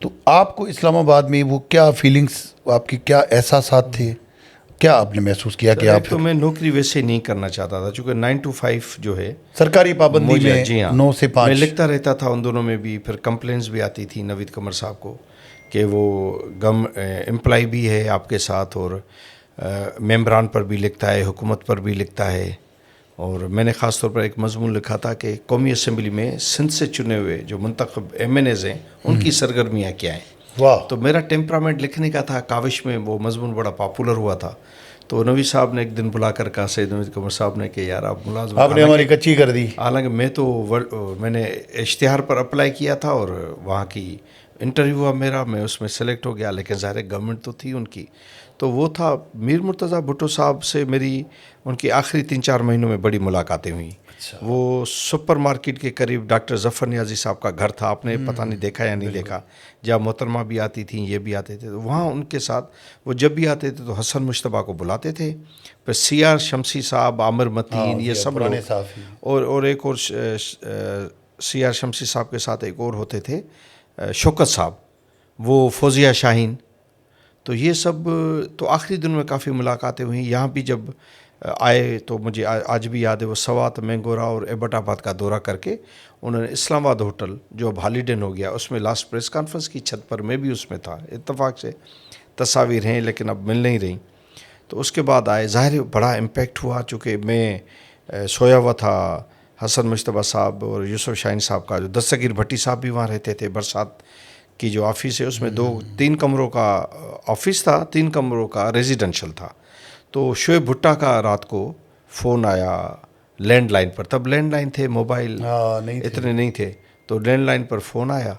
تو آپ کو اسلام آباد میں وہ کیا فیلنگس، آپ کی کیا احساسات تھے، کیا آپ نے محسوس کیا کہ آپ تو میں نوکری ویسے نہیں کرنا چاہتا تھا، چونکہ 9 to 5 جو ہے سرکاری پابندی میں جی ہاں 9 سے 5 میں لکھتا رہتا تھا ان دونوں میں بھی. پھر کمپلینس بھی آتی تھی نوید قمر صاحب کو کہ وہ امپلائی بھی ہے آپ کے ساتھ اور ممبران پر بھی لکھتا ہے، حکومت پر بھی لکھتا ہے. اور میں نے خاص طور پر ایک مضمون لکھا تھا کہ قومی اسمبلی میں سندھ سے چنے ہوئے جو منتخب ایم این ایز ہیں ان کی سرگرمیاں کیا ہیں. واہ، تو میرا ٹیمپرامنٹ لکھنے کا تھا. کاوش میں وہ مضمون بڑا پاپولر ہوا تھا. تو نوید صاحب نے ایک دن بلا کر کہا، سید نوید قمر صاحب نے، کہ یار آپ ملازم، آپ نے ہماری کچی کر دی. حالانکہ میں نے اشتہار پر اپلائی کیا تھا اور وہاں کی انٹرویو ہوا میرا، میں اس میں سلیکٹ ہو گیا، لیکن ظاہر گورنمنٹ تو تھی ان کی. تو وہ تھا میر مرتضیٰ بھٹو صاحب سے میری ان کی آخری 3-4 مہینوں میں بڑی ملاقاتیں ہوئیں. وہ سپر مارکیٹ کے قریب ڈاکٹر ظفر نیازی صاحب کا گھر تھا، آپ نے پتہ نہیں دیکھا یا نہیں دیکھا، جہاں محترمہ بھی آتی تھیں، یہ بھی آتے تھے. تو وہاں ان کے ساتھ وہ جب بھی آتے تھے تو حسن مشتبہ کو بلاتے تھے، پھر سی آر شمسی صاحب، عامر متین، یہ سب لوگ، اور ایک اور سی آر شمسی صاحب کے ساتھ ایک اور ہوتے تھے شوکت صاحب، وہ فوزیہ شاہین. تو یہ سب تو آخری دن میں کافی ملاقاتیں ہوئیں. یہاں بھی جب آئے تو مجھے آج بھی یاد ہے، وہ سوات، مینگورا اور ایبٹ آباد کا دورہ کر کے انہوں نے اسلام آباد ہوٹل جو اب ہالیڈن ہو گیا، اس میں لاسٹ پریس کانفرنس کی چھت پر میں بھی اس میں تھا. اتفاق سے تصاویر ہیں لیکن اب مل نہیں رہی. تو اس کے بعد آئے، ظاہر بڑا امپیکٹ ہوا، چونکہ میں سویا ہوا تھا. حسن مشتبہ صاحب اور یوسف شاہین صاحب کا جو دستگیر بھٹی صاحب بھی وہاں رہتے تھے. برسات کی جو آفس ہے اس میں 3 کمروں کا آفس تھا، 3 کمروں کا ریزیڈنشل تھا. تو شعیب بھٹا کا رات کو فون آیا لینڈ لائن پر، تب لینڈ لائن تھے، موبائل اتنے نہیں تھے. تو لینڈ لائن پر فون آیا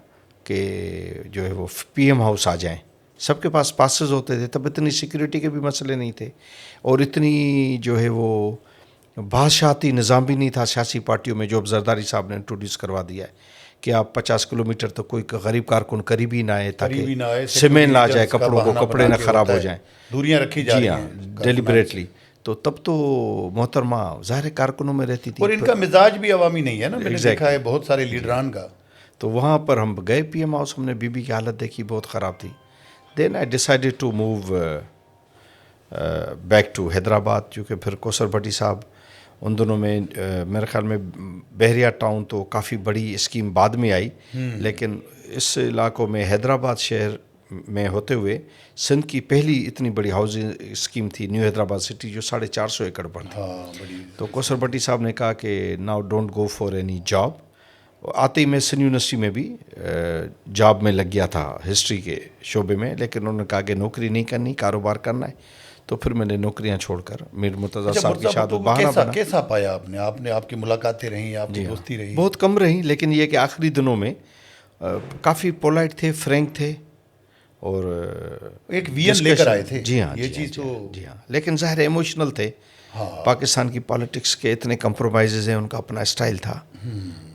کہ جو ہے وہ پی ایم ہاؤس آ جائیں. سب کے پاس پاسز ہوتے تھے، تب اتنی سیکیورٹی کے بھی مسئلے نہیں تھے، اور اتنی جو ہے وہ بادشاہتی نظام بھی نہیں تھا سیاسی پارٹیوں میں جو اب زرداری صاحب نے انٹروڈیوس کروا دیا ہے کہ آپ 50 کلومیٹر تک کوئی غریب کارکن قریب ہی نہ آئے تاکہ سیمنٹ نہ آ جائے کپڑوں کو، کپڑے نہ خراب ہو جائیں، دوریاں رکھی جا رہی ہیں ڈیلیبریٹلی. تو تب تو محترمہ ظاہر کارکنوں میں رہتی تھی، اور ان کا مزاج بھی عوامی نہیں ہے نا، میں نے دیکھا ہے بہت سارے لیڈران کا. تو وہاں پر ہم گئے پی ایم ہاؤس، ہم نے بی بی کی حالت دیکھی، بہت خراب تھی. Then I decided to move back to Hyderabad, کیونکہ پھر کوثر بھٹی صاحب ان دونوں میں میرے خیال میں بحریہ ٹاؤن تو کافی بڑی اسکیم بعد میں آئی، لیکن اس علاقوں میں حیدرآباد شہر میں ہوتے ہوئے سندھ کی پہلی اتنی بڑی ہاؤسنگ اسکیم تھی نیو حیدرآباد سٹی، جو 450 ایکڑ پر تھی. تو کوثر بھٹی صاحب نے کہا کہ now don't go for any job. آتے ہی میں سندھ یونیورسٹی میں بھی جاب میں لگ گیا تھا ہسٹری کے شعبے میں، لیکن انہوں نے کہا کہ نوکری نہیں کرنی، کاروبار کرنا ہے. تو پھر میں نے نوکریاں چھوڑ کر میر مرتضیٰ صاحب کی شاد و بہانہ بنا. کیسا پایا آپ نے آپ کی ملاقاتیں رہیں، آپ کی دوستی رہی؟ بہت کم رہیں، لیکن یہ کہ آخری دنوں میں کافی پولائٹ تھے، فرینک تھے، اور ایک وین لے کر آئے تھے. جی ہاں، یہ چیز تو جی ہاں، لیکن ظاہر ایموشنل تھے. پاکستان کی پالیٹکس کے اتنے کمپرومائزز ہیں، ان کا اپنا اسٹائل تھا،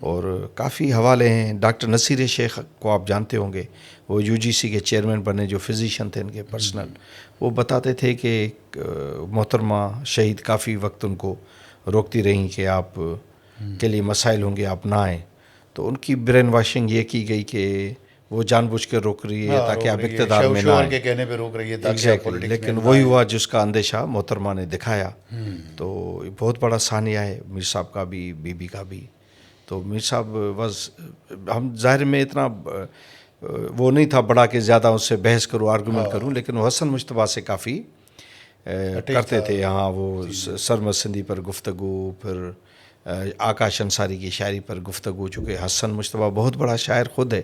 اور کافی حوالے ہیں. ڈاکٹر نصیر شیخ کو آپ جانتے ہوں گے، وہ یو جی سی کے چیئرمین بنے، جو فزیشین تھے ان کے پرسنل. وہ بتاتے تھے کہ محترمہ شہید کافی وقت ان کو روکتی رہیں کہ آپ کے لیے مسائل ہوں گے، آپ نہ آئیں. تو ان کی برین واشنگ یہ کی گئی کہ وہ جان بجھ کر روک رہی ہے تاکہ آپ اقتدار میں نہ آئیں. کے کہنے پہ روک رہی ہے ایگزیکٹلی، لیکن وہی ہوا جس کا اندیشہ محترمہ نے دکھایا. تو بہت بڑا ثانیہ ہے میر صاحب کا بھی، بی بی کا بھی. تو میر صاحب ہم ظاہر میں اتنا وہ نہیں تھا بڑا کہ زیادہ اس سے بحث کروں، آرگومنٹ کروں، لیکن وہ حسن مشتبہ سے کافی کرتے تھے. ہاں، وہ سرمد سندھی پر گفتگو، پھر آکاش انصاری کی شاعری پر گفتگو، چونکہ حسن مشتبہ بہت بڑا شاعر خود ہے،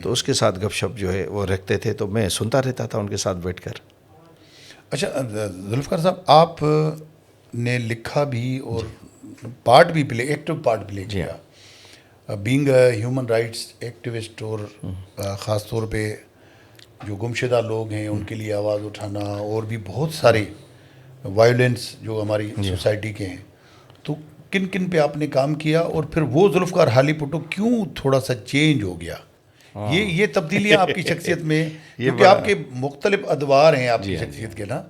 تو اس کے ساتھ گپ شپ جو ہے وہ رکھتے تھے. تو میں سنتا رہتا تھا ان کے ساتھ بیٹھ کر. اچھا ذوالفقار صاحب، آپ نے لکھا بھی اور پارٹ بھی پلے، ایکٹیو پارٹ پلے کیا، being a human rights activist, اور خاص طور پہ جو گمشدہ لوگ ہیں ان کے لیے آواز اٹھانا، اور بھی بہت سارے وائلنس جو ہماری سوسائٹی کے ہیں. تو کن کن پہ آپ نے کام کیا، اور پھر وہ ذوالفقار حالی بھٹو کیوں تھوڑا سا چینج ہو گیا؟ یہ تبدیلیاں آپ کی شخصیت میں، کیونکہ آپ کے مختلف ادوار ہیں آپ کی شخصیت کے نا،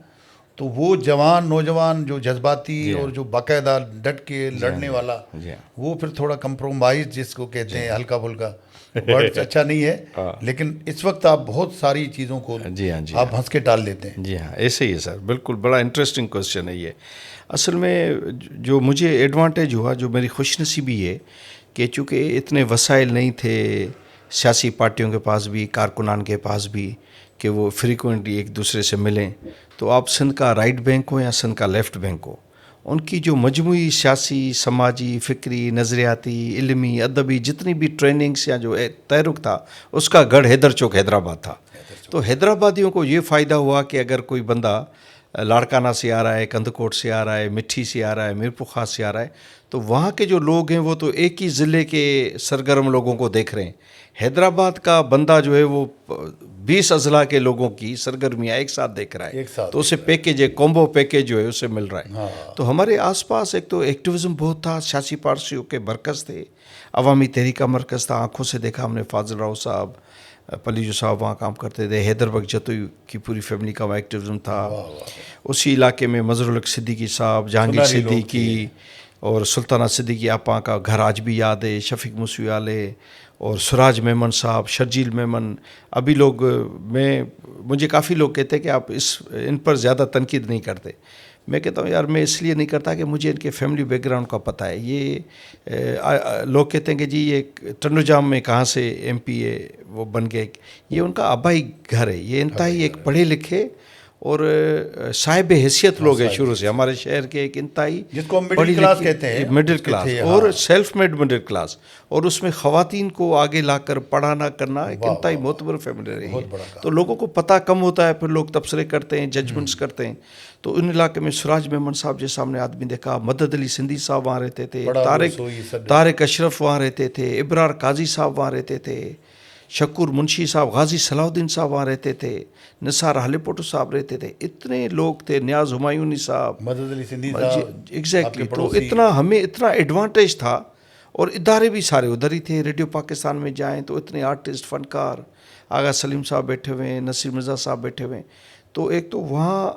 تو وہ جوان نوجوان جو جذباتی جی اور جو باقاعدہ ڈٹ کے لڑنے والا جی ہاں وہ پھر تھوڑا کمپرومائز جس کو کہتے ہیں ہلکا پھلکا ورڈ اچھا نہیں ہے لیکن اس وقت آپ بہت ساری چیزوں کو جی ہاں جی آپ ہنس کے ٹال لیتے ہیں. جی ہاں ایسے ہی ہے سر بالکل بڑا انٹرسٹنگ کوشچن ہے یہ. اصل میں جو مجھے ایڈوانٹیج ہوا جو میری خوش نصیبی ہے کہ چونکہ اتنے وسائل نہیں تھے سیاسی پارٹیوں کے پاس بھی کارکنان کے پاس بھی کہ وہ فریکوینٹلی ایک دوسرے سے ملیں. تو آپ سندھ کا رائٹ بینک ہو یا سندھ کا لیفٹ بینک ہو ان کی جو مجموعی سیاسی سماجی فکری نظریاتی علمی ادبی جتنی بھی ٹریننگس یا جو تحرک تھا اس کا گڑھ حیدر چوک حیدرآباد تھا. تو حیدرآبادیوں کو یہ فائدہ ہوا کہ اگر کوئی بندہ لاڑکانہ سے آ رہا ہے کندکوٹ سے آ رہا ہے مٹھی سے آ رہا ہے میرپور خاص سے آ رہا ہے تو وہاں کے جو لوگ ہیں وہ تو ایک ہی ضلع کے سرگرم لوگوں کو دیکھ رہے ہیں. حیدرآباد کا بندہ جو ہے وہ 20 اضلاع کے لوگوں کی سرگرمیاں ایک ساتھ دیکھ رہا ہے تو اسے پیکیج کومبو پیکیج جو ہے اسے مل رہا ہے. تو ہمارے آس پاس ایک تو ایکٹیویزم بہت تھا سیاسی پارٹیوں کے مرکز تھے عوامی تحریک کا مرکز تھا. آنکھوں سے دیکھا ہم نے فاضل راؤ صاحب پلیجو صاحب وہاں کام کرتے تھے. حیدر بخش جتوئی کی پوری فیملی کا وہاں ایکٹیویزم تھا. اسی علاقے میں مظہر الحق صدیقی صاحب جہانگیر صدیقی اور سلطانہ صدیقی آپا کا گھر آج بھی یاد ہے. شفیق موسوی والے اور سراج میمن صاحب شرجیل میمن. ابھی مجھے کافی لوگ کہتے ہیں کہ آپ ان پر زیادہ تنقید نہیں کرتے. میں کہتا ہوں یار میں اس لیے نہیں کرتا کہ مجھے ان کے فیملی بیک گراؤنڈ کا پتہ ہے. یہ لوگ کہتے ہیں کہ جی یہ ٹنڈو جام میں کہاں سے ایم پی اے وہ بن گئے. یہ ان کا آبائی گھر ہے. یہ انتہائی ایک پڑھے لکھے اور صاحب حیثیت لوگ ہیں شروع سے ہمارے شہر کے ایک انتہائی جس کو مڈل کلاس کہتے ہیں مڈل کلاس اور سیلف میڈ مڈل کلاس اور اس میں خواتین کو آگے لا کر پڑھانا کرنا ایک انتہائی معتبر فیملی رہی ہے. تو لوگوں کو پتہ کم ہوتا ہے پھر لوگ تبصرے کرتے ہیں ججمنٹس کرتے ہیں. تو ان علاقے میں سراج میمن صاحب جیسے ہم نے آدمی دیکھا مدد علی سندھی صاحب وہاں رہتے تھے طارق اشرف وہاں رہتے تھے ابرار قاضی صاحب وہاں رہتے تھے شکور منشی صاحب غازی صلاح الدین صاحب وہاں رہتے تھے نثار ہالے پوٹو صاحب رہتے تھے. اتنے لوگ تھے نیاز ہمایونی صاحب مدد علی سندھی صاحب ایگزیکٹلی. تو ہمیں اتنا ایڈوانٹیج تھا اور ادارے بھی سارے ادھر ہی تھے. ریڈیو پاکستان میں جائیں تو اتنے آرٹسٹ فنکار آغا سلیم صاحب بیٹھے ہوئے ہیں نصیر مرزا صاحب بیٹھے ہوئے ہیں. تو ایک تو وہاں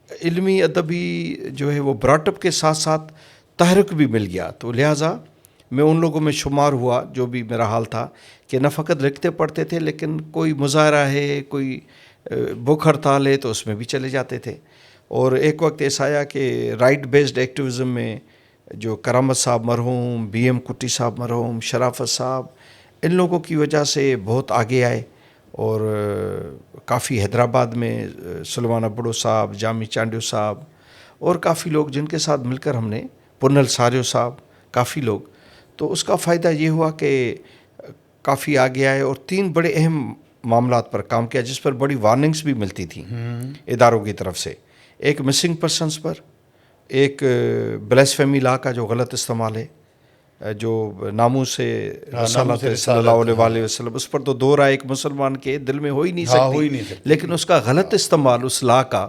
علمی ادبی جو ہے وہ براٹ اپ کے ساتھ ساتھ تحرک بھی مل گیا. تو لہٰذا میں ان لوگوں میں شمار ہوا جو بھی میرا حال تھا کہ نہ فقط لکھتے پڑھتے تھے لیکن کوئی مظاہرہ ہے کوئی بھوک ہڑتال ہے تو اس میں بھی چلے جاتے تھے. اور ایک وقت ایسا آیا کہ رائٹ بیسڈ ایکٹیویزم میں جو کرامت صاحب مرحوم بی ایم کٹی صاحب مرحوم شرافت صاحب ان لوگوں کی وجہ سے بہت آگے آئے. اور کافی حیدرآباد میں سلمان ابڑو صاحب جامی چانڈیو صاحب اور کافی لوگ جن کے ساتھ مل کر ہم نے پنل ساریو صاحب کافی لوگ. تو اس کا فائدہ یہ ہوا کہ کافی آگے آئے اور 3 بڑے اہم معاملات پر کام کیا جس پر بڑی وارننگز بھی ملتی تھیں اداروں کی طرف سے. ایک مسنگ پرسنس پر ایک بلیسفیمی لا کا جو غلط استعمال ہے جو ناموس سے رسالت صلی اللہ علیہ وسلم اس پر تو دو رائے ایک مسلمان کے دل میں ہو ہی نہیں سکتی لیکن اس کا غلط استعمال اس لا کا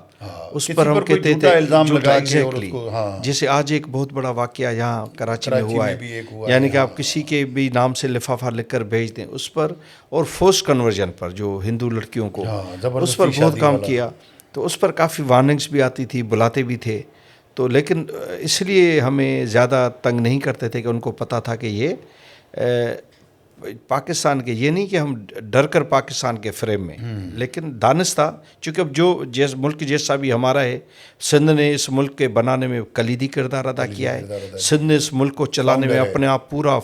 اس پر ہم کہتے تھے ایگزیکٹلی. جیسے آج ایک بہت بڑا واقعہ یہاں کراچی میں ہوا ہے یعنی کہ آپ کسی کے بھی نام سے لفافہ لکھ کر بھیج دیں اس پر اور فورس کنورژن پر جو ہندو لڑکیوں کو اس پر بہت کام کیا. تو اس پر کافی وارننگس بھی آتی تھی بلاتے بھی تھے. تو لیکن اس لیے ہمیں زیادہ تنگ نہیں کرتے تھے کہ ان کو پتہ تھا کہ یہ پاکستان کے یہ نہیں کہ ہم ڈر کر پاکستان کے فریم میں لیکن دانستہ چونکہ اب جو ملک جیسا بھی ہمارا ہے سندھ نے اس ملک کے بنانے میں کلیدی کردار ادا کیا ہے. سندھ نے اس ملک کو چلانے میں اپنے آپ پورا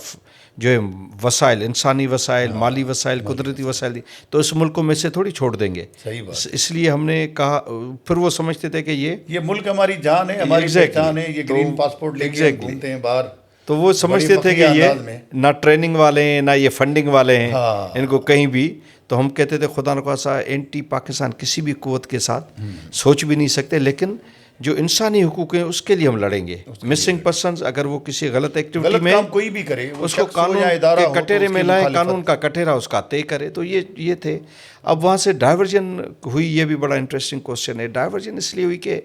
جو ہے وسائل انسانی وسائل مالی وسائل قدرتی وسائل تو اس ملک کو میں سے تھوڑی چھوڑ دیں گے. اس لیے ہم نے کہا پھر وہ سمجھتے تھے کہ یہ ملک ہماری جان ہے ہماری پہچان ہے. یہ گرین پاسپورٹ لے کے گھومتے ہیں باہر. تو وہ سمجھتے تھے کہ یہ نہ ٹریننگ والے ہیں نہ یہ فنڈنگ والے ہیں ان کو کہیں بھی. تو ہم کہتے تھے خدا نخواستہ اینٹی پاکستان کسی بھی قوت کے ساتھ سوچ بھی نہیں سکتے لیکن جو انسانی حقوق ہیں اس کے لیے ہم لڑیں گے. مسنگ پرسنز اگر وہ کسی غلط ایکٹیویٹی میں کوئی بھی کرے اس کو قانون کے کٹہرے میں لائیں قانون کا کٹہرا اس کا طے کرے. تو یہ تھے. اب وہاں سے ڈائیورجن ہوئی یہ بھی بڑا انٹرسٹنگ کوسچن ہے. ڈائیورجن اس لیے ہوئی کہ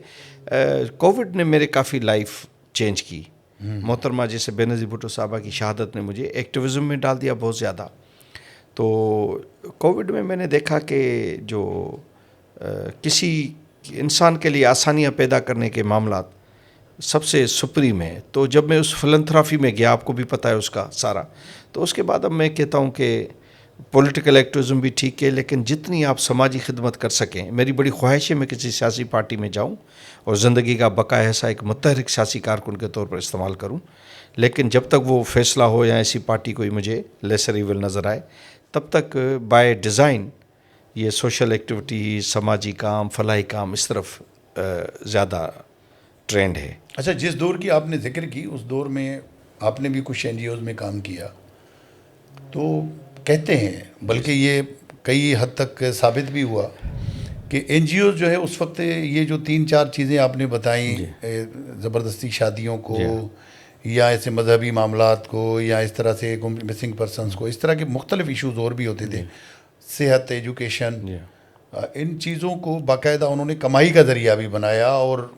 کووڈ نے میرے کافی لائف چینج کی. محترمہ جیسے بے نظیر بھٹو صاحبہ کی شہادت نے مجھے ایکٹیویزم میں ڈال دیا بہت زیادہ. تو کووڈ میں میں نے دیکھا کہ جو کسی کہ انسان کے لیے آسانیاں پیدا کرنے کے معاملات سب سے سپریم ہے. تو جب میں اس فلنتھرافی میں گیا، آپ کو بھی پتہ ہے اس کا سارا، تو اس کے بعد اب میں کہتا ہوں کہ پولیٹیکل ایکٹیوزم بھی ٹھیک ہے، لیکن جتنی آپ سماجی خدمت کر سکیں. میری بڑی خواہش ہے میں کسی سیاسی پارٹی میں جاؤں اور زندگی کا بقا حصہ ایک متحرک سیاسی کارکن کے طور پر استعمال کروں، لیکن جب تک وہ فیصلہ ہو یا ایسی پارٹی کوئی مجھے لیسر ایول نظر آئے، تب تک بائی ڈیزائن یہ سوشل ایکٹیویٹی، سماجی کام، فلاحی کام اس طرف زیادہ ٹرینڈ ہے. اچھا، جس دور کی آپ نے ذکر کی اس دور میں آپ نے بھی کچھ این جی اوز میں کام کیا، تو کہتے ہیں، بلکہ یہ کئی حد تک ثابت بھی ہوا کہ این جی اوز جو ہے اس وقت یہ جو 3-4 چیزیں آپ نے بتائیں، زبردستی شادیوں کو یا ایسے مذہبی معاملات کو یا اس طرح سے مسنگ پرسنس کو، اس طرح کے مختلف ایشوز اور بھی ہوتے تھے، صحت، ایجوکیشن، ان چیزوں کو باقاعدہ انہوں نے کمائی کا ذریعہ بھی بنایا، اور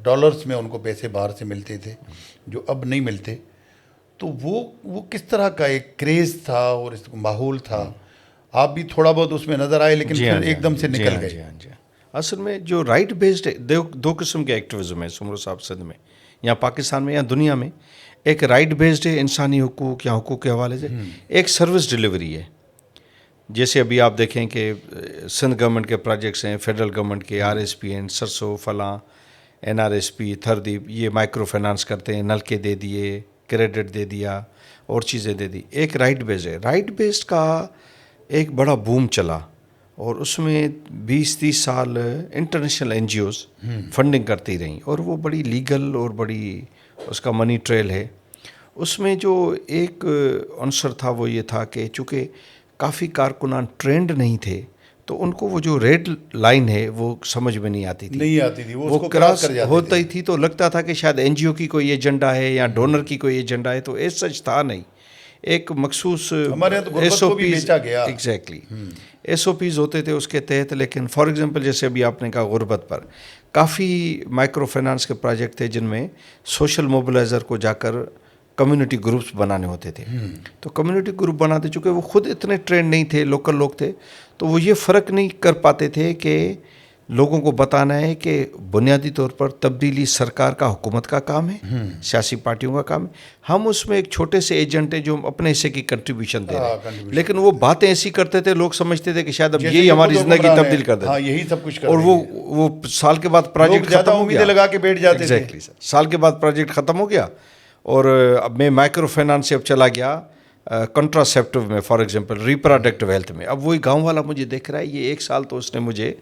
ڈالرز میں ان کو پیسے باہر سے ملتے تھے جو اب نہیں ملتے. تو وہ کس طرح کا ایک کریز تھا اور اس ماحول تھا؟ آپ بھی تھوڑا بہت اس میں نظر آئے لیکن پھر ایک دم سے نکل گئے. اصل میں جو رائٹ بیسڈ 2 قسم کے ایکٹیوزم ہے سمرو صاحب سندھ میں یا پاکستان میں یا دنیا میں. ایک رائٹ بیسڈ ہے انسانی حقوق یا حقوق کے حوالے سے، ایک سروس ڈیلیوری ہے. جیسے ابھی آپ دیکھیں کہ سندھ گورنمنٹ کے پروجیکٹس ہیں، فیڈرل گورنمنٹ کے RSP ہیں، سرسو، فلاں، NRSP، تھردیپ، یہ مائکرو فائنانس کرتے ہیں، نلکے دے دیے، کریڈٹ دے دیا اور چیزیں دے دی. ایک رائٹ بیسڈ ہے. رائٹ بیسڈ کا ایک بڑا بوم چلا اور اس میں 20-30 سال international N G Os funding کرتی رہیں، اور وہ بڑی لیگل اور بڑی اس کا منی ٹریل ہے. اس میں جو ایک عنصر تھا وہ یہ تھا کہ چونکہ کافی کارکنان ٹرینڈ نہیں تھے تو ان کو وہ جو ریڈ لائن ہے وہ سمجھ میں نہیں آتی تھی، وہ کراس ہوتا ہی تھی تو لگتا تھا کہ شاید این جی او کی کوئی ایجنڈا ہے یا ڈونر کی کوئی ایجنڈا ہے، تو ایس سچ تھا نہیں. ایک مخصوص ایگزیکٹلی ایس او پیز ہوتے تھے اس کے تحت. لیکن فار ایگزامپل جیسے ابھی آپ نے کہا غربت پر، کافی مائکرو فائنانس کے پروجیکٹ تھے جن میں سوشل موبلائزر کو جا کر کمیونٹی گروپس بنانے ہوتے تھے. تو کمیونٹی گروپ بناتے چونکہ وہ خود اتنے ٹرینڈ نہیں تھے، لوکل لوگ تھے، تو وہ یہ فرق نہیں کر پاتے تھے کہ لوگوں کو بتانا ہے کہ بنیادی طور پر تبدیلی سرکار کا، حکومت کا کام ہے، سیاسی پارٹیوں کا کام ہے. ہم اس میں ایک چھوٹے سے ایجنٹ ہیں جو اپنے حصے کی کنٹریبیوشن دے رہے ہیں. لیکن وہ باتیں ایسی کرتے تھے، لوگ سمجھتے تھے کہ شاید اب یہی ہماری زندگی تبدیل کر دے، یہی سب کچھ، اور وہ سال کے بعد پروجیکٹ ختم ہو گیا، لگا کے بیٹھ جاتے تھے. سال کے بعد پروجیکٹ ختم ہو گیا اور اب میں مائکرو فائنانس سے اب چلا گیا کنٹراسیپٹیو میں، فار ایگزامپل ریپروڈکٹیو ہیلتھ میں. اب وہی گاؤں والا مجھے دیکھ رہا ہے، یہ 1 سال تو اس نے مجھے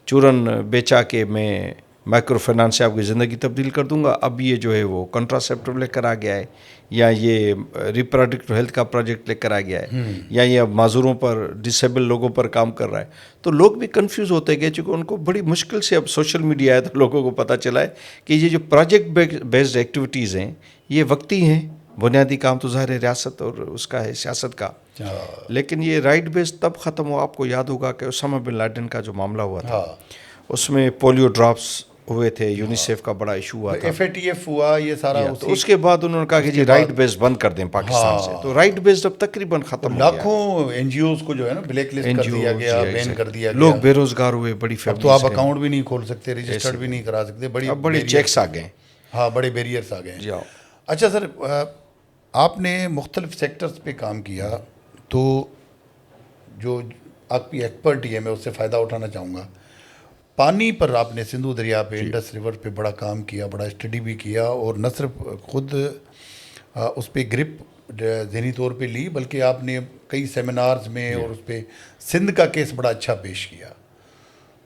چورن بیچا کہ میں مائکرو فائنانس سے آپ کی زندگی تبدیل کر دوں گا، اب یہ جو ہے وہ کنٹراسیپٹیو لے کر آ گیا ہے، یا یہ ریپروڈکٹیو ہیلتھ کا پروجیکٹ لے کر آ گیا ہے، یا یہ اب معذوروں پر، ڈسیبل لوگوں پر کام کر رہا ہے. تو لوگ بھی کنفیوز ہوتے گئے چونکہ ان کو بڑی مشکل سے اب سوشل میڈیا ہے تو لوگوں کو پتہ چلا ہے کہ یہ جو پروجیکٹ بیسڈ ایکٹیویٹیز ہیں یہ وقتی ہیں. بنیادی کام تو ظاہر ریاست اور اس کا ہے، سیاست کا. لیکن یہ رائٹ بیسڈ تب ختم ہوا. آپ کو یاد ہوگا کہ اسامہ بن لادن کا جو معاملہ ہوا تھا، اس میں پولیو ڈراپس ہوئے تھے، یونیسیف کا بڑا ایشو ہوا تھا، FATF ہوا، یہ سارا. تو اس کے بعد انہوں نے کہا کہ جی رائٹ بیسڈ بند کر دیں پاکستان سے. تو رائٹ بیسڈ اب تقریباً ختم ہو گیا. لاکھوں این جی اوز کو جو ہے نا بلیک لسٹ کر دیا گیا، بین کر دیا گیا. لوگ بے روزگار ہوئے، بڑی فیملیز. اب تو آپ اکاؤنٹ بھی نہیں کھول سکتے، رجسٹرڈ بھی نہیں کرا سکتے، بڑے چیکس آ گئے. ہاں، بڑے بیریئرس آ گئے. اچھا سر، آپ نے مختلف سیکٹرز پہ کام کیا، تو جو آپ کی ایکسپرٹی ہے میں اس سے فائدہ اٹھانا چاہوں گا. پانی پر آپ نے سندھو دریا پہ، انڈس ریور پہ بڑا کام کیا، بڑا اسٹڈی بھی کیا، اور نہ صرف خود اس پہ گرپ ذہنی طور پہ لی، بلکہ آپ نے کئی سیمینارز میں اور اس پہ سندھ کا کیس بڑا اچھا پیش کیا.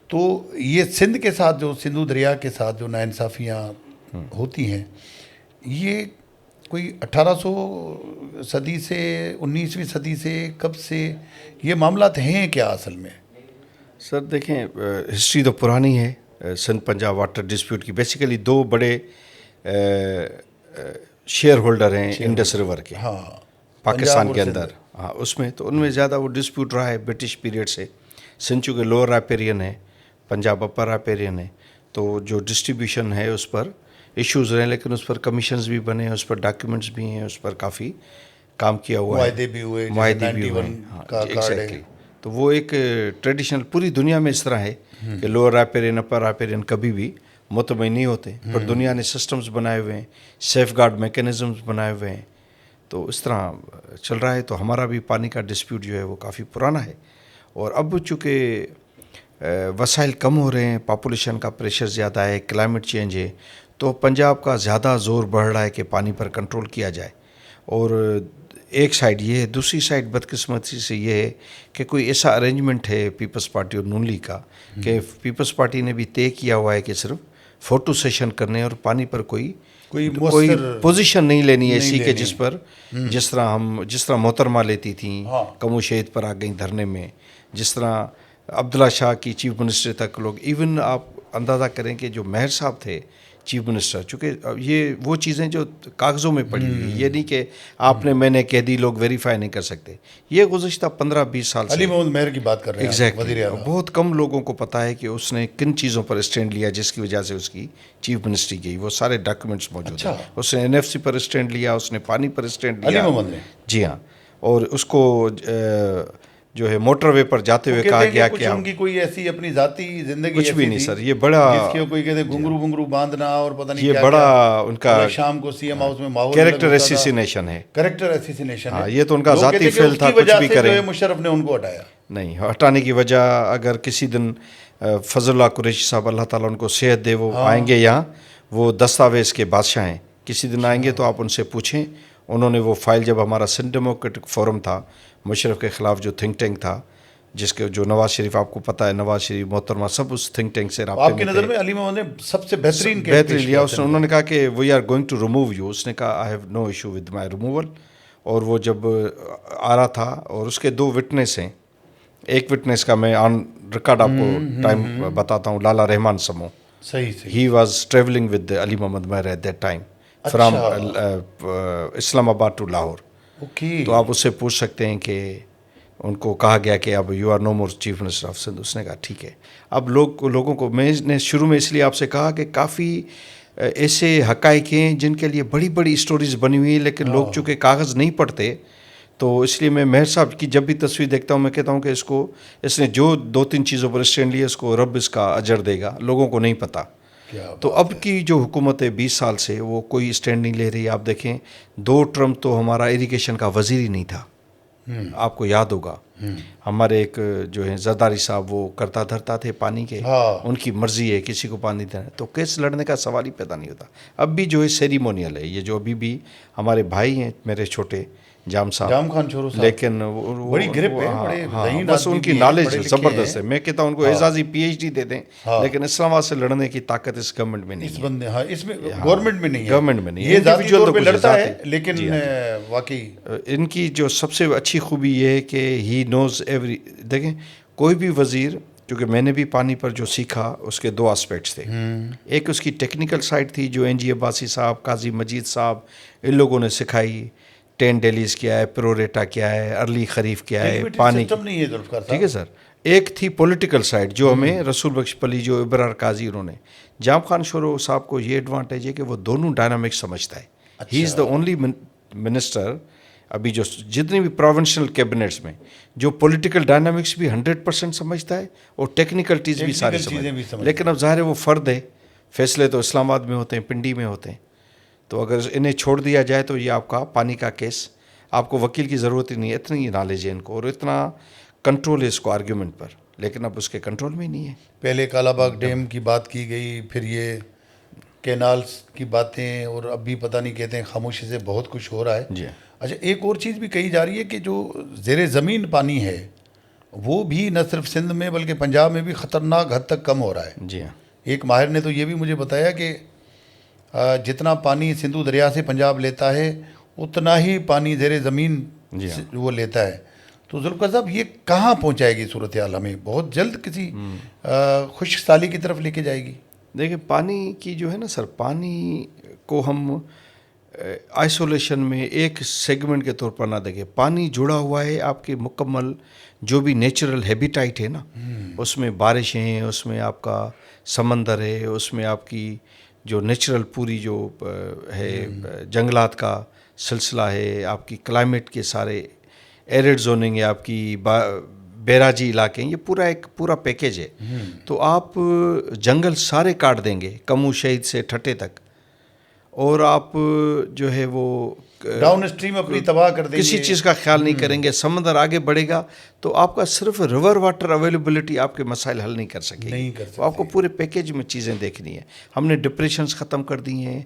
تو یہ سندھ کے ساتھ، جو سندھو دریا کے ساتھ جو ناانصافیاں ہوتی ہیں، یہ کوئی 1800 صدی سے 19ویں صدی سے کب سے یہ معاملات ہیں کیا اصل میں؟ سر دیکھیں، ہسٹری تو پرانی ہے. سندھ پنجاب واٹر ڈسپیوٹ کی بیسیکلی 2 بڑے شیئر ہولڈر ہیں انڈس ریور کے پاکستان کے اندر. ہاں، اس میں تو ان میں زیادہ وہ ڈسپیوٹ رہا ہے برٹش پیریڈ سے. سندھ چونکہ لوور رائپیرین ہے، پنجاب اپر رائپیرین ہے، تو جو ڈسٹریبیوشن ہے اس پر ایشوز رہے، لیکن اس پر کمیشنز بھی بنے، اس پر ڈاکیومنٹس بھی ہیں، اس پر کافی کام کیا ہوا ہے، معاہدے بھی ہوئے، معاہدے بھی ہوئے. ایگزیکٹلی. تو وہ ایک ٹریڈیشنل پوری دنیا میں اس طرح ہے کہ لوور رائپیرین اپر رائپیرین کبھی بھی مطمئن نہیں ہوتے، پر دنیا نے سسٹمز بنائے ہوئے ہیں، سیف گارڈ میکینزمز بنائے ہوئے ہیں، تو اس طرح چل رہا ہے. تو ہمارا بھی پانی کا ڈسپیوٹ جو ہے وہ کافی پرانا ہے، اور اب چونکہ وسائل کم ہو رہے ہیں، پاپولیشن کا پریشر زیادہ ہے، کلائمیٹ چینج ہے، تو پنجاب کا زیادہ زور بڑھ رہا ہے کہ پانی پر کنٹرول کیا جائے. اور ایک سائڈ یہ ہے، دوسری سائڈ بدقسمتی سے یہ ہے کہ کوئی ایسا ارینجمنٹ ہے پیپلز پارٹی اور نون لیگ کا کہ پیپلز پارٹی نے بھی طے کیا ہوا ہے کہ صرف فوٹو سیشن کرنے اور پانی پر کوئی پوزیشن نہیں لینی ہے ایسی کہ جس طرح محترمہ لیتی تھیں، کمو شہید پر آ گئیں دھرنے میں، جس طرح عبداللہ شاہ کی چیف منسٹر تک لوگ، ایون آپ اندازہ کریں کہ جو مہر صاحب تھے چیف منسٹر، چونکہ یہ وہ چیزیں جو کاغذوں میں پڑی ہوئی ہیں، یہ نہیں کہ آپ نے میں نے کہہ دی لوگ ویریفائی نہیں کر سکتے. یہ گزشتہ 15-20 سال سے علی محمد مہر کی بات کر رہے ہیں ایگزیکٹلی، بہت کم لوگوں کو پتہ ہے کہ اس نے کن چیزوں پر اسٹینڈ لیا جس کی وجہ سے اس کی چیف منسٹری گئی. وہ سارے ڈاکیومنٹس موجود ہیں. اس نے NFC پر اسٹینڈ لیا، اس نے پانی پر اسٹینڈ لیا. علی محمد نے، جی ہاں، اور اس کو جو ہے موٹر وے پر جاتے ہوئے کہا گیا کہ ان کی کوئی ایسی اپنی ذاتی زندگی کچھ بھی نہیں سر، یہ بڑا جس کے کوئی کہتے گھنگرو باندھنا اور پتہ نہیں یہ کیا، بڑا ان کا شام کو CM ہاؤس میں ماحول کیریکٹر ایسیسینیشن ہے. کریکٹر ایسیسینیشن ہے. یہ تو ان کا ذاتی فعل تھا، کچھ بھی کریں. مشرف نے ان کو ہٹایا نہیں، ہٹانے کی وجہ اگر کسی دن فضل اللہ قریشی صاحب اللہ تعالیٰ ان کو صحت دے، وہ آئیں گے یہاں، وہ دستاویز کے بادشاہ ہیں، کسی دن آئیں گے تو آپ ان سے پوچھیں. انہوں نے وہ فائل، جب ہمارا سندھ ڈیموکریٹک فورم تھا مشرف کے خلاف جو تھنک ٹینک تھا، جس کے جو نواز شریف، آپ کو پتہ ہے نواز شریف محترمہ سب اس تھنک ٹینک سے رابطے میں. آپ کی نظر میں علی محمد نے سب سے بہترین لیا. انہوں نے کہا کہ we are going to remove you. اس نے کہا I have no issue with my removal. اور وہ جب آ رہا تھا، اور اس کے 2 وٹنس ہیں، ایک وٹنس کا میں آن ریکارڈ آپ کو ٹائم بتاتا ہوں، لالا رحمان سمو. صحیح ہی واز ٹریولنگ ود علی محمد مہر ایٹ دیٹ ٹائم فرام اسلام آباد ٹو لاہور. تو آپ اس سے پوچھ سکتے ہیں کہ ان کو کہا گیا کہ اب you are no more chief minister of Sindh. اس نے کہا ٹھیک ہے. اب لوگوں کو میں نے شروع میں اس لیے آپ سے کہا کہ کافی ایسے حقائق ہیں جن کے لیے بڑی بڑی اسٹوریز بنی ہوئی ہیں، لیکن لوگ چونکہ کاغذ نہیں پڑھتے، تو اس لیے میں مہر صاحب کی جب بھی تصویر دیکھتا ہوں میں کہتا ہوں کہ اس نے جو 2-3 چیزوں پر اسٹینڈ لیا، اس کو رب اس کا اجر دے گا. لوگوں کو نہیں پتہ. تو اب کی جو حکومت ہے 20 سال سے، وہ کوئی اسٹینڈ نہیں لے رہی. آپ دیکھیں 2 ٹرم تو ہمارا اریگیشن کا وزیر ہی نہیں تھا. آپ کو یاد ہوگا ہمارے ایک جو ہے زرداری صاحب، وہ کرتا دھرتا تھے پانی کے، ان کی مرضی ہے کسی کو پانی دینا، تو کیس لڑنے کا سوال ہی پیدا نہیں ہوتا. اب بھی جو ہے سیریمونیل ہے یہ، جو ابھی بھی ہمارے بھائی ہیں میرے چھوٹے جام خان چھورو صاحب، لیکن بڑی گرپ ہے، بس ان کی نالج زبردست ہے. میں کہتا ہوں ان کو اعزازی PhD دے دیں، لیکن اسلام آباد سے لڑنے کی طاقت اس گورنمنٹ میں نہیں ہے. اس میں گورنمنٹ میں نہیں ہے، گورنمنٹ میں نہیں ہے. یہ ذاتی طور پہ لڑتا ہے، لیکن واقعی ان کی جو سب سے اچھی خوبی یہ ہے کہ ہی نوز ایوری. دیکھیں کوئی بھی وزیر، کیونکہ میں نے بھی پانی پر جو سیکھا اس کے 2 آسپیکٹس تھے. ایک اس کی ٹیکنیکل سائڈ تھی جو NG عباسی صاحب، قاضی مجید صاحب، ان لوگوں نے سکھائی. 10 ڈیلیز کیا ہے، پروریٹا کیا ہے، ارلی خریف کیا ہے، پانی. ٹھیک ہے سر. ایک تھی پولیٹیکل سائڈ جو ہمیں رسول بخش پلی، جو ابرار قاضی، انہوں نے. جام خان شورو صاحب کو یہ ایڈوانٹیج ہے کہ وہ دونوں ڈائنامکس سمجھتا ہے. ہی از دا اونلی منسٹر ابھی جو جتنی بھی پروونشل کیبنٹس میں جو پولیٹیکل ڈائنامکس بھی 100% سمجھتا ہے اور ٹیکنیکلٹیز بھی ساری سمجھتا ہے. لیکن اب ظاہر ہے وہ فرد ہے، فیصلے تو اسلام آباد میں ہوتے ہیں، پنڈی میں ہوتے ہیں. تو اگر انہیں چھوڑ دیا جائے تو یہ آپ کا پانی کا کیس، آپ کو وکیل کی ضرورت ہی نہیں ہے. اتنی نالج ہے ان کو اور اتنا کنٹرول ہے اس کو آرگیومنٹ پر، لیکن اب اس کے کنٹرول میں ہی نہیں ہے. پہلے کالا باغ ڈیم کی بات کی گئی، پھر یہ کینالز کی باتیں، اور اب بھی پتہ نہیں، کہتے ہیں خاموشی سے بہت کچھ ہو رہا ہے. جی اچھا، ایک اور چیز بھی کہی جا رہی ہے کہ جو زیر زمین پانی ہے وہ بھی نہ صرف سندھ میں بلکہ پنجاب میں بھی خطرناک حد تک کم ہو رہا ہے. جی ہاں. ایک ماہر نے تو یہ بھی مجھے بتایا کہ جتنا پانی سندھو دریا سے پنجاب لیتا ہے اتنا ہی پانی زیر زمین وہ لیتا ہے. تو ذوالفقار صاحب، یہ کہاں پہنچائے گی صورتحال؟ ہمیں بہت جلد کسی خشک سالی کی طرف لے کے جائے گی. دیکھیں پانی کی جو ہے نا سر، پانی کو ہم آئسولیشن میں ایک سیگمنٹ کے طور پر نہ دیکھیں. پانی جڑا ہوا ہے آپ کے مکمل جو بھی نیچرل ہیبیٹائٹ ہے نا، اس میں بارشیں ہیں، اس میں آپ کا سمندر ہے، اس میں آپ کی جو نیچرل پوری جو ہے جنگلات کا سلسلہ ہے، آپ کی کلائمیٹ کے سارے ایرڈ زوننگ ہے، آپ کی بیراجی علاقے ہیں، یہ پورا پیکیج ہے. تو آپ جنگل سارے کاٹ دیں گے کمو شہید سے ٹھٹے تک، اور آپ جو ہے وہ ڈاؤن اسٹریم اپنی تباہ کر دیں گے، کسی چیز کا خیال نہیں کریں گے. سمندر آگے بڑھے گا تو آپ کا صرف ریور واٹر اویلیبلٹی آپ کے مسائل حل نہیں کر سکے گی. تو آپ کو پورے پیکیج میں چیزیں دیکھنی ہیں. ہم نے ڈپریشنز ختم کر دی ہیں.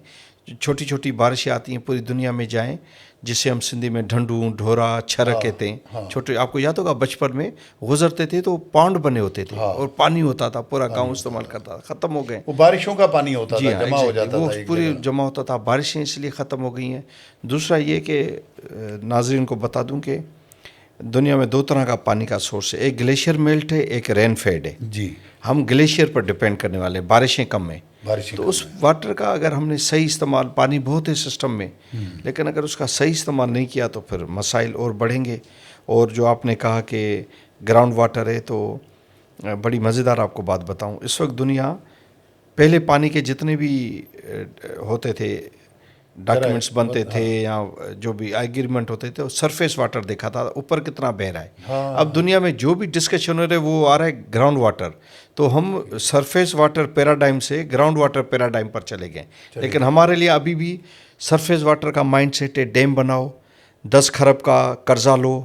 چھوٹی چھوٹی بارشیں آتی ہیں پوری دنیا میں جائیں، جسے ہم سندھی میں ڈھنڈو ڈھورا چھرک کہتے ہیں. چھوٹے آپ کو یاد ہوگا بچپن میں گزرتے تھے تو پانڈ بنے ہوتے تھے اور پانی ہوتا تھا، پورا گاؤں استعمال کرتا تھا. ختم ہو گئے. وہ بارشوں کا پانی ہوتا تھا، جمع ہو جاتا تھا، وہ پوری جمع ہوتا تھا. بارشیں اس لیے ختم ہو گئی ہیں. دوسرا یہ کہ ناظرین کو بتا دوں کہ دنیا میں 2 طرح کا پانی کا سورس ہے. ایک گلیشیئر میلٹ ہے، ایک رین فیڈ ہے. جی، ہم گلیشیئر پر ڈپینڈ کرنے والے ہیں، بارشیں کم ہیں. تو اس واٹر کا اگر ہم نے صحیح استعمال، پانی بہت ہے سسٹم میں، لیکن اگر اس کا صحیح استعمال نہیں کیا تو پھر مسائل اور بڑھیں گے. اور جو آپ نے کہا کہ گراؤنڈ واٹر ہے، تو بڑی مزیدار آپ کو بات بتاؤں. اس وقت دنیا پہلے پانی کے جتنے بھی ہوتے تھے، ڈاکیومنٹس بنتے تھے یا جو بھی ایگریمنٹ ہوتے تھے، وہ سرفیس واٹر دیکھا تھا، اوپر کتنا بہہ رہا ہے. اب دنیا میں جو بھی ڈسکشن ہو رہا ہے وہ آ رہا ہے گراؤنڈ واٹر. تو ہم سرفیس واٹر پیراڈائم سے گراؤنڈ واٹر پیراڈائم پر چلے گئے. لیکن ہمارے لیے ابھی بھی سرفیس واٹر کا مائنڈ سیٹ ہے. ڈیم بناؤ، 10 کھرب کا قرضہ لو،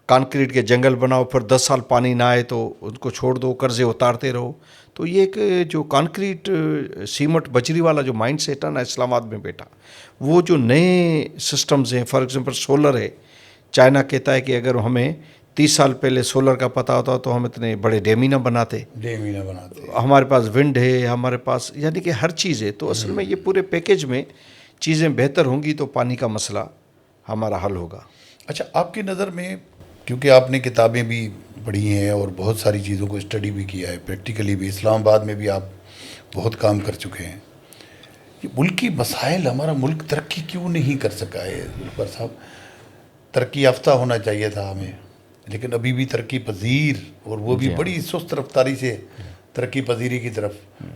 کانکریٹ کے جنگل بناؤ، پھر 10 سال پانی نہ آئے تو ان کو چھوڑ دو، قرضے اتارتے رہو. تو یہ ایک جو کانکریٹ سیمٹ بجری والا جو مائنڈ سیٹ ہے نا اسلام آباد میں بیٹھا، وہ جو نئے سسٹمز ہیں، فار ایگزامپل سولر ہے. چائنا کہتا ہے کہ اگر ہمیں 30 سال پہلے سولر کا پتہ ہوتا تو ہم اتنے بڑے ڈیم ہی نہ بناتے. ہمارے پاس ونڈ ہے، ہمارے پاس یعنی کہ ہر چیز ہے. تو اصل میں یہ پورے پیکیج میں چیزیں بہتر ہوں گی تو پانی کا مسئلہ ہمارا حل ہوگا. اچھا، آپ کی نظر میں، کیونکہ آپ نے کتابیں بھی پڑھی ہیں اور بہت ساری چیزوں کو اسٹڈی بھی کیا ہے، پریکٹیکلی بھی اسلام آباد میں بھی آپ بہت کام کر چکے ہیں، یہ ملکی مسائل، ہمارا ملک ترقی کیوں نہیں کر سکا ہے؟ ذوالفقار صاحب، ترقی یافتہ ہونا چاہیے تھا ہمیں، لیکن ابھی بھی ترقی پذیر، اور وہ بھی بڑی سست رفتاری سے ترقی پذیری کی طرف.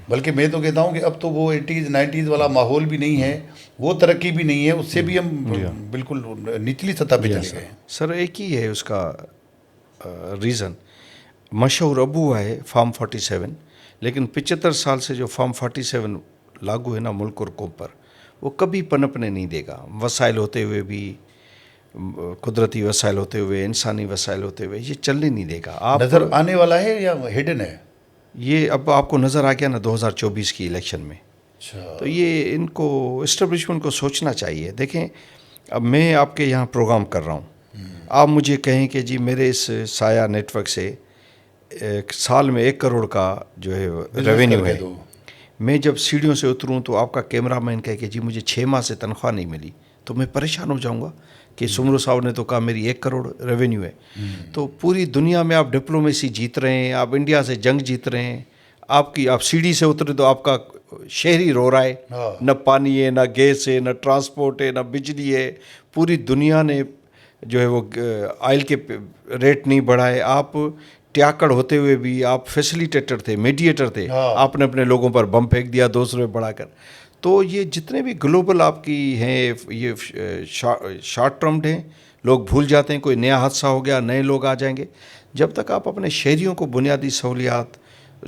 بلکہ میں تو کہتا ہوں کہ اب تو وہ 80s 90s والا ماحول بھی نہیں ہے، وہ ترقی بھی نہیں ہے، اس سے بھی ہم بالکل نچلی سطح پہ چلے گئے ہیں. سر ایک ہی ہے اس کا ریزن، مشہور ابو ہے فارم 47، لیکن 75 سال سے جو فارم 47 لاگو ہے نا ملک اور قوم پر، وہ کبھی پنپنے نہیں دے گا. وسائل ہوتے ہوئے بھی، قدرتی وسائل ہوتے ہوئے، انسانی وسائل ہوتے ہوئے، یہ چلنے نہیں دے گا. آپ نظر آنے والا ہے یا ہڈن ہے؟ یہ اب آپ کو نظر آ گیا نا 2024 کی الیکشن میں. تو یہ ان کو اسٹیبلشمنٹ کو سوچنا چاہیے. دیکھیں اب میں آپ کے یہاں پروگرام کر رہا ہوں، آپ مجھے کہیں کہ جی میرے اس سایہ نیٹ ورک سے ایک سال میں 1 کروڑ کا جو ہے ریونیو ہے. میں جب سیڑھیوں سے اتروں تو آپ کا کیمرہ مین کہے کہ جی مجھے 6 ماہ سے تنخواہ نہیں ملی، تو میں پریشان ہو جاؤں گا کہ سمرو صاحب نے تو کہا میری 1 کروڑ ریونیو ہے. تو پوری دنیا میں آپ ڈپلومیسی جیت رہے ہیں، آپ انڈیا سے جنگ جیت رہے ہیں، آپ سیڑھی سے اترے تو آپ کا شہری رو رہا ہے، نہ پانی ہے، نہ گیس ہے، نہ ٹرانسپورٹ ہے، نہ بجلی ہے. پوری دنیا نے جو ہے وہ آئل کے ریٹ نہیں بڑھائے. آپ ٹیاکڑ ہوتے ہوئے بھی آپ فیسیلیٹیٹر تھے، میڈیٹر تھے، آپ نے اپنے لوگوں پر بم پھینک دیا 200 روپے بڑھا کر. تو یہ جتنے بھی گلوبل آپ کی ہیں یہ شارٹ ٹرمڈ ہیں، لوگ بھول جاتے ہیں. کوئی نیا حادثہ ہو گیا، نئے لوگ آ جائیں گے. جب تک آپ اپنے شہریوں کو بنیادی سہولیات،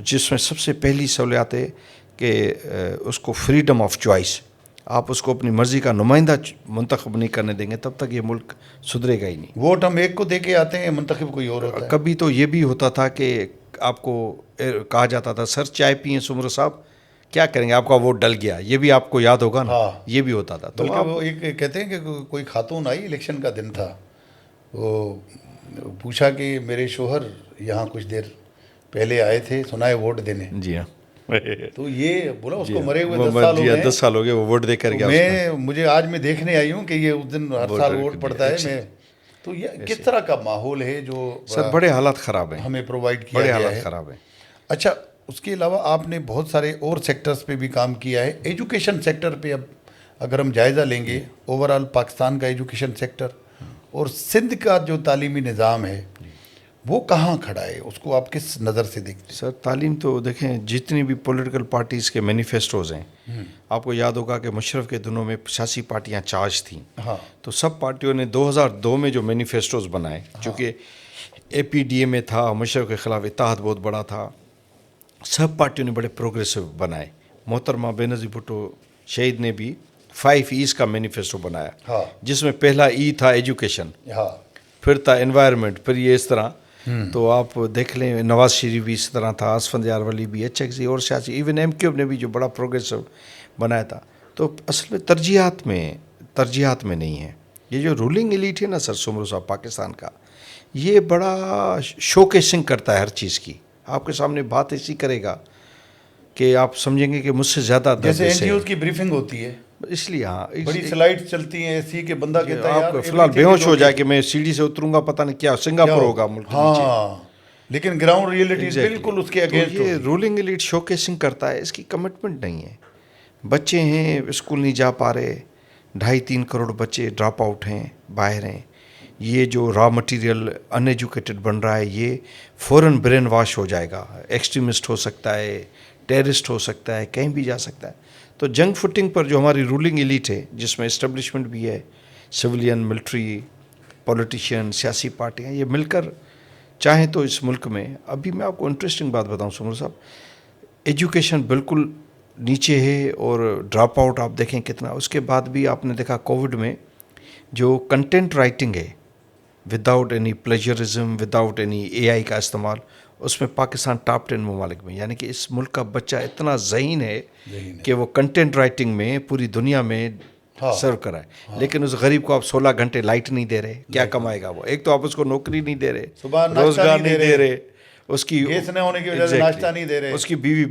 جس میں سب سے پہلی سہولیات ہے کہ اس کو فریڈم آف چوائس، آپ اس کو اپنی مرضی کا نمائندہ منتخب نہیں کرنے دیں گے، تب تک یہ ملک سدھرے گا ہی نہیں. ووٹ ہم ایک کو دے کے آتے ہیں، منتخب کوئی اور ہوتا ہے. کبھی تو یہ بھی ہوتا تھا کہ آپ کو کہا جاتا تھا سر چائے پئیں سمرو صاحب، کیا کریں گے آپ کا ووٹ ڈل گیا. یہ بھی آپ کو یاد ہوگا نا. یہ بھی ہوتا تھا. تو وہ ایک کہتے ہیں کہ کوئی خاتون آئی، الیکشن کا دن تھا، وہ پوچھا کہ میرے شوہر یہاں کچھ دیر پہلے آئے تھے، سنا ہے ووٹ دینے. جی ہاں. تو یہ بولا اس کو مرے ہوئے 10 سال ہو گئے وہ ووٹ دے کر گیا. مجھے آج میں دیکھنے آئی ہوں کہ یہ اس دن ہر سال ووٹ پڑتا ہے. میں تو یہ کس طرح کا ماحول ہے جو سر بڑے حالات خراب ہیں، ہمیں پرووائڈ کیا بڑے گیا ہے. حالات خراب ہیں. اچھا، اس کے علاوہ آپ نے بہت سارے اور سیکٹرز پہ بھی کام کیا ہے. ایجوکیشن سیکٹر پہ اب اگر ہم جائزہ لیں گے، اوور آل پاکستان کا ایجوکیشن سیکٹر اور سندھ کا جو تعلیمی نظام ہے وہ کہاں کھڑا ہے، اس کو آپ کس نظر سے دیکھتے ہیں؟ سر تعلیم تو دیکھیں، جتنی بھی پولیٹیکل پارٹیز کے مینیفیسٹوز ہیں، آپ کو یاد ہوگا کہ مشرف کے دنوں میں سیاسی پارٹیاں چارج تھیں. تو سب پارٹیوں نے 2002 میں جو مینیفیسٹوز بنائے، چونکہ اے پی ڈی اے میں تھا, مشرف کے خلاف اتحاد بہت بڑا تھا, سب پارٹیوں نے بڑے پروگریسو بنائے. محترمہ بینظیر بھٹو شہید نے بھی 5 ایز کا مینیفیسٹو بنایا, ہاں جس میں پہلا ای تھا ایجوکیشن, ہاں پھر تھا انوائرمنٹ, پھر یہ اس طرح. تو آپ دیکھ لیں نواز شریف بھی اس طرح تھا, اسفندیار ولی بھی, ایچ ایکس اور سیاسی, ایون ایم کیو نے بھی جو بڑا پروگریسو بنایا تھا. تو اصل میں ترجیحات میں نہیں ہے. یہ جو رولنگ ایلیٹ ہے نا سر سمرو صاحب پاکستان کا, یہ بڑا شو کیسنگ کرتا ہے ہر چیز کی. آپ کے سامنے بات ایسی کرے گا کہ آپ سمجھیں گے کہ مجھ سے زیادہ جیسے این جی اوز کی بریفنگ ہوتی ہے, اس لیے ہاں بڑی سلائڈ چلتی ہیں ایسی کہ بندہ کہتا ہے آپ یار فی الحال بے ہوش ہو جائے کہ میں سیڑھی سے اتروں گا, پتہ نہیں کیا سنگاپور ہوگا ملک نیچے. ہاں لیکن گراؤنڈ ریئلٹی بالکل اس کے تو اگینسٹ یہ رولنگ ایلیٹ شو کیسنگ کرتا ہے, اس کی کمٹمنٹ نہیں ہے. بچے ہیں اسکول نہیں جا پا رہے, 2.5-3 کروڑ بچے ڈراپ آؤٹ ہیں, باہر ہیں. یہ جو را مٹیریل ان ایجوکیٹڈ بن رہا ہے, یہ فوراً برین واش ہو جائے گا, ایکسٹریمسٹ ہو سکتا ہے, ٹیررسٹ ہو سکتا ہے, کہیں بھی جا سکتا ہے. تو جنگ فوٹنگ پر جو ہماری رولنگ ایلیٹ ہے, جس میں اسٹیبلشمنٹ بھی ہے, سولین, ملٹری, پولیٹیشین, سیاسی پارٹیاں, یہ مل کر چاہیں تو اس ملک میں, ابھی میں آپ کو انٹرسٹنگ بات بتاؤں سمر صاحب, ایجوکیشن بالکل نیچے ہے اور ڈراپ آؤٹ آپ دیکھیں کتنا. اس کے بعد بھی آپ نے دیکھا کووڈ میں جو کنٹینٹ رائٹنگ ہے without any plagiarism, without any A I کا استعمال, اس میں پاکستان ٹاپ 10 ممالک میں. یعنی کہ اس ملک کا بچہ اتنا ذہین ہے کہ وہ کنٹینٹ رائٹنگ میں پوری دنیا میں سرو کرائے. لیکن اس غریب کو آپ 16 گھنٹے لائٹ نہیں دے رہے, کیا کمائے گا وہ؟ ایک تو آپ اس کو نوکری نہیں دے رہے, روزگار نہیں دے رہے, اس کی گیس نہ ہونے کی وجہ سے ناشتہ نہیں دے رہے, اس کی بیوی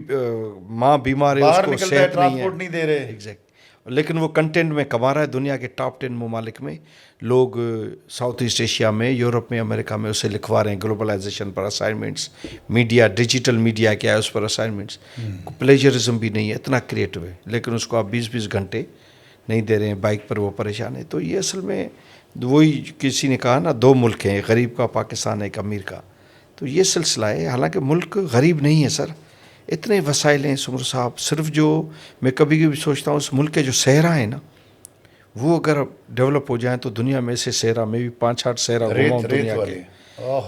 ماں بیمار ہے, اس کو صحت ٹرانسپورٹ نہیں دے رہے. ایگزیکٹ. لیکن وہ کنٹینٹ میں کما رہا ہے. دنیا کے ٹاپ 10 ممالک میں لوگ, ساؤتھ ایسٹ ایشیا میں, یورپ میں, امریکہ میں اسے لکھوا رہے ہیں گلوبلائزیشن پر اسائنمنٹس, میڈیا, ڈیجیٹل میڈیا کیا ہے اس پر اسائنمنٹس. پلیجرزم بھی نہیں ہے, اتنا کریٹو ہے, لیکن اس کو آپ 20 گھنٹے نہیں دے رہے ہیں, بائک پر وہ پریشان ہے. تو یہ اصل میں وہی کسی نے کہا نا, 2 ملک ہیں, غریب کا پاکستان ہے, ایک امیر کا. تو یہ سلسلہ ہے. حالانکہ ملک غریب نہیں ہے سر, اتنے وسائل ہیں سمر صاحب. صرف جو میں کبھی کبھی سوچتا ہوں, اس ملک کے جو صحرا ہیں نا, وہ اگر ڈیولپ ہو جائیں تو دنیا میں سے صحرا میں بھی 5-8 صحرا گھوماؤں دنیا کے.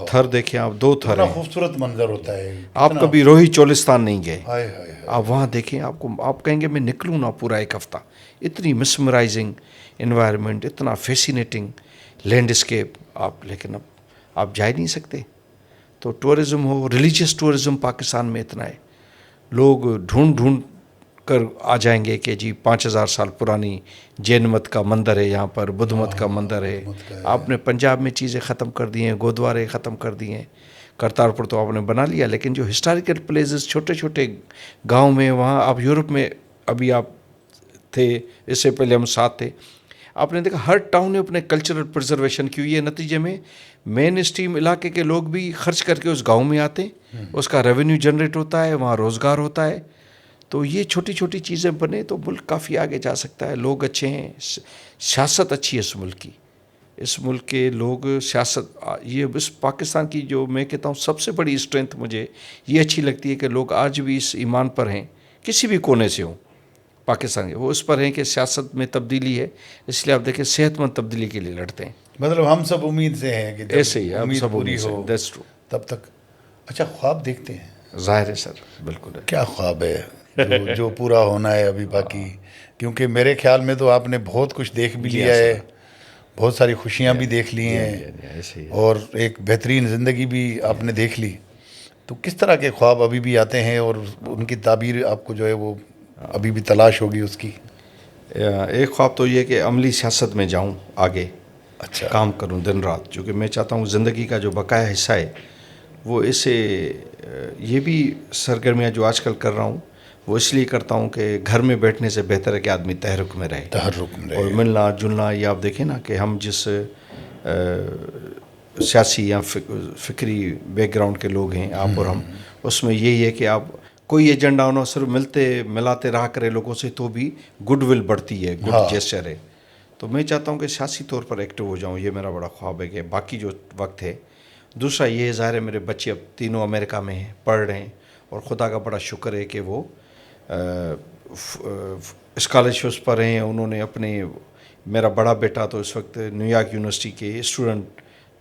تھر دیکھیں آپ, 2 تھر ہیں, خوبصورت منظر ہوتا ہے. آپ کبھی روہی چولستان نہیں گئے, ہائے ہائے, آپ وہاں دیکھیں, آپ کہیں گے میں نکلوں نا پورا 1 ہفتہ. اتنی مسمرائزنگ انوائرمنٹ, اتنا فیسینیٹنگ لینڈسکیپ, لیکن اب آپ جا ہی نہیں سکتے. تو ٹورزم ہو, ریلیجیس ٹورزم پاکستان میں اتنا ہے, لوگ ڈھونڈ کر آ جائیں گے کہ جی 5000 سال پرانی جین مت کا مندر ہے یہاں پر, بدھ مت کا مندر ہے. آپ نے پنجاب میں چیزیں ختم کر دی ہیں, گودوارے ختم کر دیے ہیں, کرتارپور تو آپ نے بنا لیا, لیکن جو ہسٹوریکل پلیسز چھوٹے چھوٹے گاؤں میں, وہاں آپ یورپ میں ابھی آپ تھے, اس سے پہلے ہم ساتھ تھے, آپ نے دیکھا ہر ٹاؤن نے اپنے کلچرل پرزرویشن کی ہوئی ہے. نتیجے میں مین اسٹریم علاقے کے لوگ بھی خرچ کر کے اس گاؤں میں آتے ہیں, اس کا ریونیو جنریٹ ہوتا ہے, وہاں روزگار ہوتا ہے. تو یہ چھوٹی چھوٹی چیزیں بنے تو ملک کافی آگے جا سکتا ہے. لوگ اچھے ہیں, سیاست اچھی ہے اس ملک کی, اس ملک کے لوگ سیاست, یہ اس پاکستان کی جو میں کہتا ہوں سب سے بڑی اسٹرینتھ مجھے یہ اچھی لگتی ہے کہ لوگ آج بھی اس ایمان پر ہیں, کسی بھی کونے سے ہوں پاکستان کے, وہ اس پر ہیں کہ سیاست میں تبدیلی ہے. اس لیے آپ دیکھیں صحت مند تبدیلی کے لیے لڑتے ہیں. مطلب ہم سب امید سے ہیں کہ ایسے ہی امید سب پوری ہو دیٹس ٹرو. تب تک. اچھا, خواب دیکھتے ہیں؟ ظاہر ہے سر, بالکل ہے. کیا خواب ہے جو پورا ہونا ہے ابھی باقی؟ کیونکہ میرے خیال میں تو آپ نے بہت کچھ دیکھ بھی لیا ہے, بہت ساری خوشیاں بھی دیکھ لی ہیں, اور ایک بہترین زندگی بھی آپ نے دیکھ لی. تو کس طرح کے خواب ابھی بھی آتے ہیں, اور ان کی تعبیر آپ کو جو ہے وہ ابھی بھی تلاش ہوگی اس کی؟ ایک خواب تو یہ کہ عملی سیاست میں جاؤں, آگے اچھا کام کروں دن رات, چونکہ میں چاہتا ہوں زندگی کا جو بقایا حصہ ہے وہ اسے, یہ بھی سرگرمیاں جو آج کل کر رہا ہوں وہ اس لیے کرتا ہوں کہ گھر میں بیٹھنے سے بہتر ہے کہ آدمی تحرک میں رہے, اور ملنا جلنا. یہ آپ دیکھیں نا کہ ہم جس سیاسی یا فکری بیک گراؤنڈ کے لوگ ہیں آپ اور ہم, اس میں یہی ہے کہ آپ کوئی ایجنڈا نہ صرف ملاتے رہا کرے لوگوں سے, تو بھی گڈ ول بڑھتی ہے, گڈ جیسچر ہے. تو میں چاہتا ہوں کہ سیاسی طور پر ایکٹیو ہو جاؤں, یہ میرا بڑا خواب ہے. کہ باقی جو وقت ہے, دوسرا یہ ظاہر ہے میرے بچے اب تینوں امریکہ میں ہیں, پڑھ رہے ہیں, اور خدا کا بڑا شکر ہے کہ وہ اسکالرشپس پر ہیں. انہوں نے اپنے, میرا بڑا بیٹا تو اس وقت نیو یارک یونیورسٹی کے اسٹوڈنٹ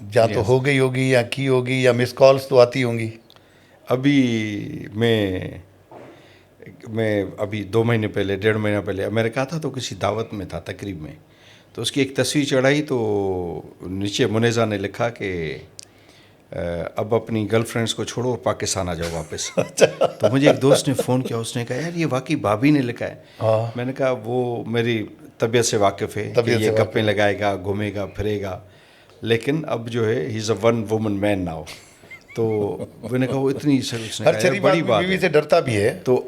یا تو ہو گئی ہوگی یا کی ہوگی یا مس کالز تو آتی ہوں گی. ابھی میں ابھی 2 مہینے پہلے 1.5 مہینہ پہلے امریکہ تھا تو کسی دعوت میں تھا تقریب میں, تو اس کی ایک تصویر چڑھائی تو نیچے منیزہ نے لکھا کہ اب اپنی گرل فرینڈس کو چھوڑو اور پاکستان آ جاؤ واپس. تو مجھے ایک دوست نے فون کیا, اس نے کہا یار یہ واقعی بھابھی نے لکھا ہے. میں نے کہا وہ میری طبیعت سے واقف ہے کہ یہ گپیں لگائے گا, گھومے گا, پھرے گا, لیکن اب جو ہے ہی از اے ون وومن مین ناؤ. تو میں نے کہا وہ اتنی بڑی بات بیوی سے ڈرتا بھی ہے. تو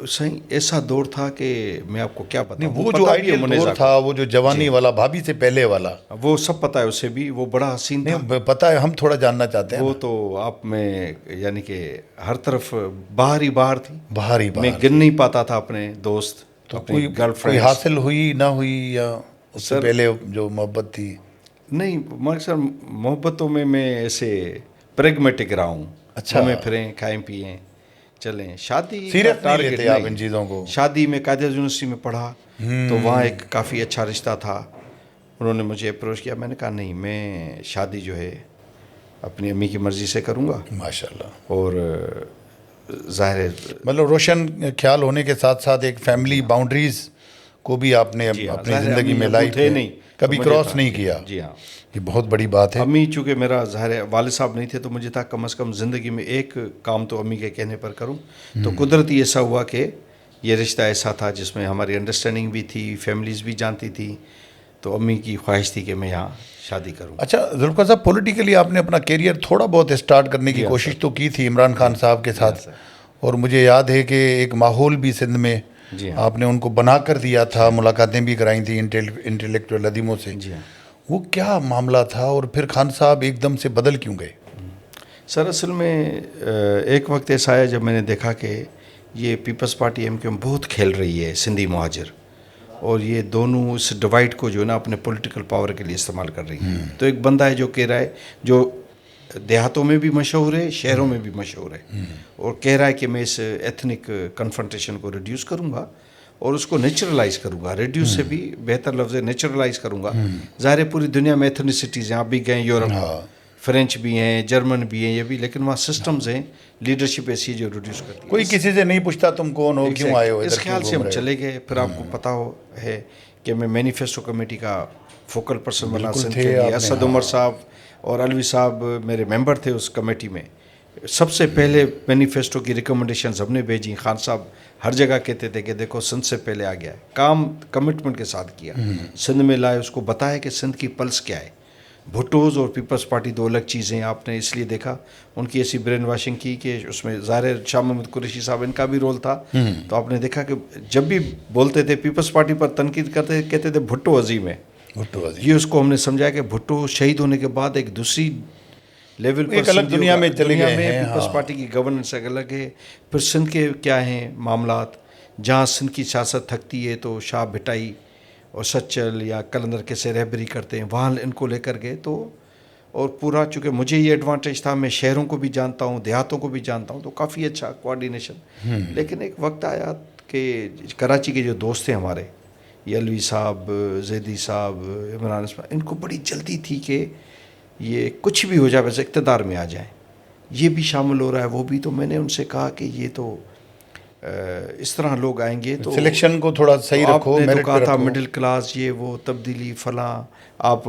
صحیح ایسا دور تھا کہ میں آپ کو کیا بتاؤں, وہ جو آئیڈیل دور تھا, وہ جو جوانی والا, بھابھی سے پہلے والا, وہ سب پتہ ہے اسے بھی, وہ بڑا حسین تھا. پتہ ہے, ہم تھوڑا جاننا چاہتے ہیں. وہ تو آپ میں یعنی کہ ہر طرف باہر ہی باہر تھی, میں گن نہیں پاتا تھا اپنے دوست. تو کوئی حاصل ہوئی نہ ہوئی یا اس سے پہلے جو محبت تھی؟ نہیں مگر سر محبتوں میں ایسے پریگمیٹک رہا ہوں. اچھا, گھومیں پھریں, کھائیں پیئیں, چلیں. شادی سیریس نہیں لیتے آپ ان چیزوں کو؟ شادی میں قائد یونیورسٹی میں پڑھا تو وہاں ایک کافی اچھا رشتہ تھا, انہوں نے مجھے اپروچ کیا. میں نے کہا نہیں, میں شادی جو ہے اپنی امی کی مرضی سے کروں گا. ماشاءاللہ. اور ظاہر ہے مطلب روشن خیال ہونے کے ساتھ ساتھ ایک فیملی باؤنڈریز کو بھی آپ نے اپنی زندگی میں لائف میں کبھی کراس نہیں کیا. جی ہاں, یہ بہت بڑی بات ہے. امی چونکہ میرا ظاہر ہے والد صاحب نہیں تھے تو مجھے تھا کم از کم زندگی میں ایک کام تو امی کے کہنے پر کروں. تو قدرتی ایسا ہوا کہ یہ رشتہ ایسا تھا جس میں ہماری انڈرسٹینڈنگ بھی تھی, فیملیز بھی جانتی تھی, تو امی کی خواہش تھی کہ میں یہاں شادی کروں. اچھا ذوالفقار صاحب, پولیٹیکلی آپ نے اپنا کیریئر تھوڑا بہت اسٹارٹ کرنے کی کوشش تو کی تھی عمران خان صاحب کے ساتھ, اور مجھے یاد ہے کہ ایک ماحول بھی سندھ میں آپ نے ان کو بنا کر دیا تھا, ملاقاتیں بھی کرائی تھیں انٹلیکچوئل ادیموں سے. وہ کیا معاملہ تھا, اور پھر خان صاحب ایک دم سے بدل کیوں گئے؟ سر اصل میں ایک وقت ایسا آیا جب میں نے دیکھا کہ یہ پیپلز پارٹی ایم کیو ایم بہت کھیل رہی ہے سندھی مہاجر, اور یہ دونوں اس ڈیوائڈ کو جو ہے نا اپنے پولیٹیکل پاور کے لیے استعمال کر رہی ہیں. تو ایک بندہ ہے جو کہہ رہا ہے, جو دیہاتوں میں بھی مشہور ہے, شہروں میں بھی مشہور ہے, اور کہہ رہا ہے کہ میں اس ایتھنک کنفرنٹیشن کو ریڈیوس کروں گا اور اس کو نیچرلائز کروں گا. ریڈیوس سے بھی بہتر لفظ ہے نیچرلائز کروں گا. ظاہر ہے پوری دنیا میں ایتھنیسٹیز ہیں, آپ بھی گئے یورپ, فرینچ بھی ہیں, جرمن بھی ہیں, یہ بھی, لیکن وہاں سسٹمز ہیں, لیڈرشپ ایسی جو ریڈیوس کرتی ہے. کوئی کسی سے نہیں پوچھتا تم کون ہو, کیوں آئے ہو, اس خیال سے ہم چلے گئے. پھر آپ کو پتہ ہے کہ میں مینیفیسٹو کمیٹی کا فوکل پرسن بنا سندھ کے لیے. اسد عمر صاحب اور علوی صاحب میرے ممبر تھے اس کمیٹی میں. سب سے پہلے مینیفیسٹو کی ریکمنڈیشنز ہم نے بھیجی. خان صاحب ہر جگہ کہتے تھے کہ دیکھو سندھ سے پہلے آ گیا ہے, کام کمٹمنٹ کے ساتھ کیا, سندھ میں لائے, اس کو بتایا کہ سندھ کی پلس کیا ہے. بھٹوز اور پیپلز پارٹی دو الگ چیزیں ہیں. آپ نے اس لیے دیکھا ان کی ایسی برین واشنگ کی کہ اس میں ظاہر شاہ محمود قریشی صاحب ان کا بھی رول تھا. تو آپ نے دیکھا کہ جب بھی بولتے تھے پیپلز پارٹی پر تنقید کرتے کہتے تھے بھٹو عظیم ہے. یہ اس کو ہم نے سمجھایا کہ بھٹو شہید ہونے کے بعد ایک دوسری لیول پر ایک الگ دنیا میں چلے گئے ہیں. پیپلز پارٹی کی گورننس الگ ہے. پھر سندھ کے کیا ہیں معاملات, جہاں سندھ کی سیاست تھکتی ہے تو شاہ بھٹائی اور سچل یا کلندر کیسے رہبری کرتے ہیں, وہاں ان کو لے کر گئے. تو اور پورا چونکہ مجھے یہ ایڈوانٹیج تھا, میں شہروں کو بھی جانتا ہوں, دیہاتوں کو بھی جانتا ہوں, تو کافی اچھا کوآرڈینیشن. لیکن ایک وقت آیا کہ کراچی کے جو دوست ہیں ہمارے, یہ علوی صاحب, زیدی صاحب, عمران اسماعیل, ان کو بڑی جلدی تھی کہ یہ کچھ بھی ہو جائے بس اقتدار میں آ جائیں, یہ بھی شامل ہو رہا ہے وہ بھی. تو میں نے ان سے کہا کہ یہ تو اس طرح لوگ آئیں گے تو سلیکشن کو تھوڑا صحیح رکھو. آپ نے تو کہا تھا مڈل کلاس, یہ وہ تبدیلی فلاں, آپ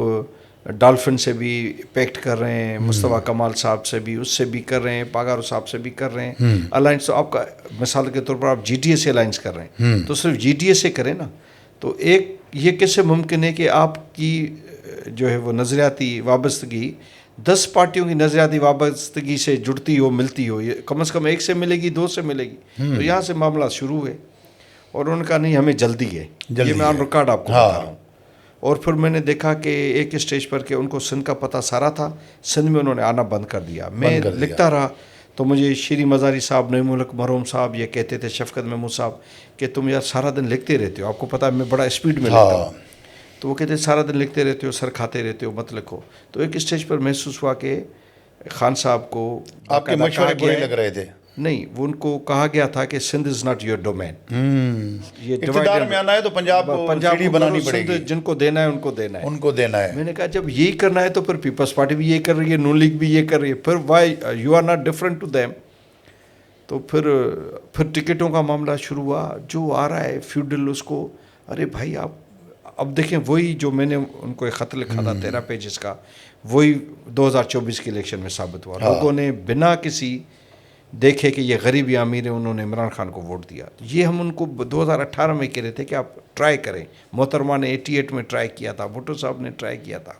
ڈالفن سے بھی پیکٹ کر رہے ہیں, مصطفیٰ کمال صاحب سے بھی, اس سے بھی کر رہے ہیں, پاگارو صاحب سے بھی کر رہے ہیں الائنس. تو آپ کا مثال کے طور پر آپ جی ٹی اے سے الائنس کر رہے ہیں, تو صرف جی ٹی اے سے کریں نا. تو ایک یہ کیسے ممکن ہے کہ آپ کی جو ہے وہ نظریاتی وابستگی 10 پارٹیوں کی نظریاتی وابستگی سے جڑتی ہو, ملتی ہو, یہ کم از کم 1 سے ملے گی, 2 سے ملے گی. تو یہاں سے معاملات شروع ہوئے, اور انہوں نے کہا نہیں ہمیں جلدی ہے. یہ میں آن ریکارڈ آپ کو بتا رہا ہوں. اور پھر میں نے دیکھا کہ ایک اسٹیج پر کہ ان کو سندھ کا پتہ سارا تھا, سندھ میں انہوں نے آنا بند کر دیا. میں لکھتا رہا تو مجھے شیری مزاری صاحب, نئی ملک مرحوم صاحب یہ کہتے تھے, شفقت محمود صاحب, کہ تم یار سارا دن لکھتے رہتے ہو, آپ کو پتہ ہے میں بڑا اسپیڈ میں لکھتا ہوں. تو وہ کہتے سارا دن لکھتے رہتے ہو, سر کھاتے رہتے ہو, مت لکھو. تو ایک اسٹیج پر محسوس ہوا کہ خان صاحب کو آپ کے مشورے برے لگ رہے تھے. نہیں، وہ ان کو کہا گیا تھا کہ Sindh is not your domain. یہ اقتدار میں آنا ہے تو پنجاب کو سیڑھی بنانی پڑے گی، جن کو دینا ہے ان کو دینا ہے. ان کو دینا ہے. میں نے کہا جب یہی کرنا ہے تو پھر پیپلز پارٹی بھی یہ کر رہی ہے، نون لیگ بھی یہ کر رہی ہے، پھر why you are not different to them. تو پھر ٹکٹوں کا معاملہ شروع ہوا. جو آ رہا ہے فیوڈل اس کو، ارے بھائی آپ اب دیکھیں وہی جو میں نے ان کو ایک خط لکھا تھا 13 پیجز کا، وہی 2024 کے الیکشن میں ثابت ہوا. لوگوں نے بنا کسی دیکھے کہ یہ غریب یا امیر ہے انہوں نے عمران خان کو ووٹ دیا. یہ ہم ان کو 2018 میں کہہ رہے تھے کہ آپ ٹرائی کریں. محترمہ نے 88 میں ٹرائی کیا تھا، بھٹو صاحب نے ٹرائی کیا تھا،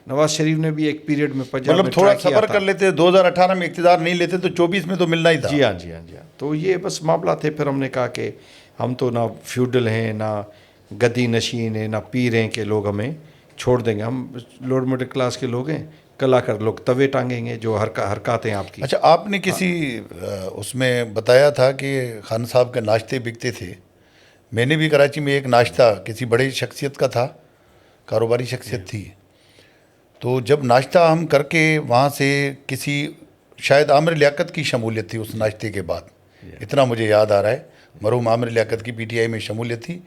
نواز شریف نے بھی ایک پیریڈ میں پنجاب میں مطلب تھوڑا ٹرائی کیا صبر تھا. کر لیتے، 2018 میں اقتدار نہیں لیتے تو 24 میں تو ملنا ہی تھا. جی ہاں جی ہاں جی ہاں. تو یہ بس معاملہ تھے. پھر ہم نے کہا کہ ہم تو نہ فیوڈل ہیں، نہ گدی نشین ہیں، نہ پیر ہیں کہ لوگ ہمیں چھوڑ دیں گے. ہم لوور مڈل کلاس کے لوگ ہیں، کل آ کر لوگ توے ٹانگیں گے جو حرکات ہیں آپ کی. اچھا، آپ نے کسی اس میں بتایا تھا کہ خان صاحب کے ناشتے بکتے تھے. میں نے بھی کراچی میں ایک ناشتہ کسی بڑے شخصیت کا تھا، کاروباری شخصیت تھی. تو جب ناشتہ ہم کر کے وہاں سے کسی شاید عامر لیاقت کی شمولیت تھی اس ناشتے کے بعد، اتنا مجھے یاد آ رہا ہے. مرحوم عامر لیاقت کی پی ٹی آئی میں شمولیت تھی.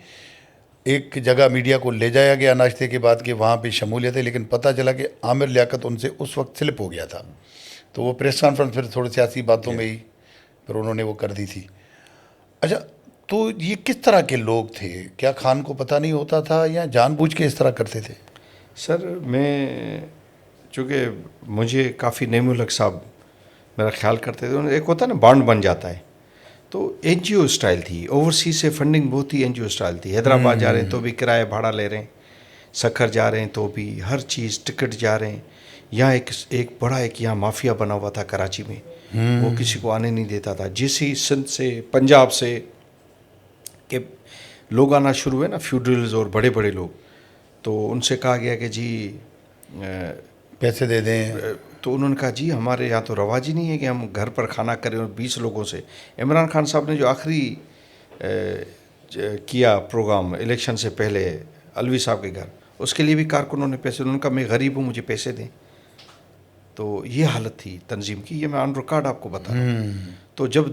ایک جگہ میڈیا کو لے جایا گیا ناشتے کے بعد کہ وہاں پہ شمولیت ہے، لیکن پتہ چلا کہ عامر لیاقت ان سے اس وقت سلپ ہو گیا تھا. تو وہ پریس کانفرنس پھر تھوڑی سیاسی باتوں میں ہی پھر انہوں نے وہ کر دی تھی. اچھا، تو یہ کس طرح کے لوگ تھے؟ کیا خان کو پتہ نہیں ہوتا تھا یا جان بوجھ کے اس طرح کرتے تھے؟ سر میں چونکہ مجھے کافی نعیم الحق صاحب میرا خیال کرتے تھے. ایک ہوتا ہے نا بانڈ بن جاتا ہے، تو این جی او اسٹائل تھی. اوورسیز سے فنڈنگ بہت ہی این جی او اسٹائل تھی. حیدرآباد جا رہے ہیں تو بھی کرایہ بھاڑا لے رہے ہیں، سکھر جا رہے ہیں تو بھی ہر چیز ٹکٹ جا رہے ہیں. یہاں ایک بڑا یہاں مافیا بنا ہوا تھا کراچی میں، وہ کسی کو آنے نہیں دیتا تھا. جیسے سندھ سے پنجاب سے کہ لوگ آنا شروع ہوئے نا فیوڈلز اور بڑے بڑے لوگ، تو ان سے کہا گیا کہ جی پیسے دے دیں. تو انہوں نے کہا جی ہمارے یہاں تو رواج ہی نہیں ہے کہ ہم گھر پر کھانا کریں اور 20 لوگوں سے. عمران خان صاحب نے جو آخری کیا پروگرام الیکشن سے پہلے الوی صاحب کے گھر، اس کے لیے بھی کارکنوں نے پیسے، انہوں نے کہا میں غریب ہوں مجھے پیسے دیں. تو یہ حالت تھی تنظیم کی. یہ میں آن ریکارڈ آپ کو بتا رہا ہوں. تو جب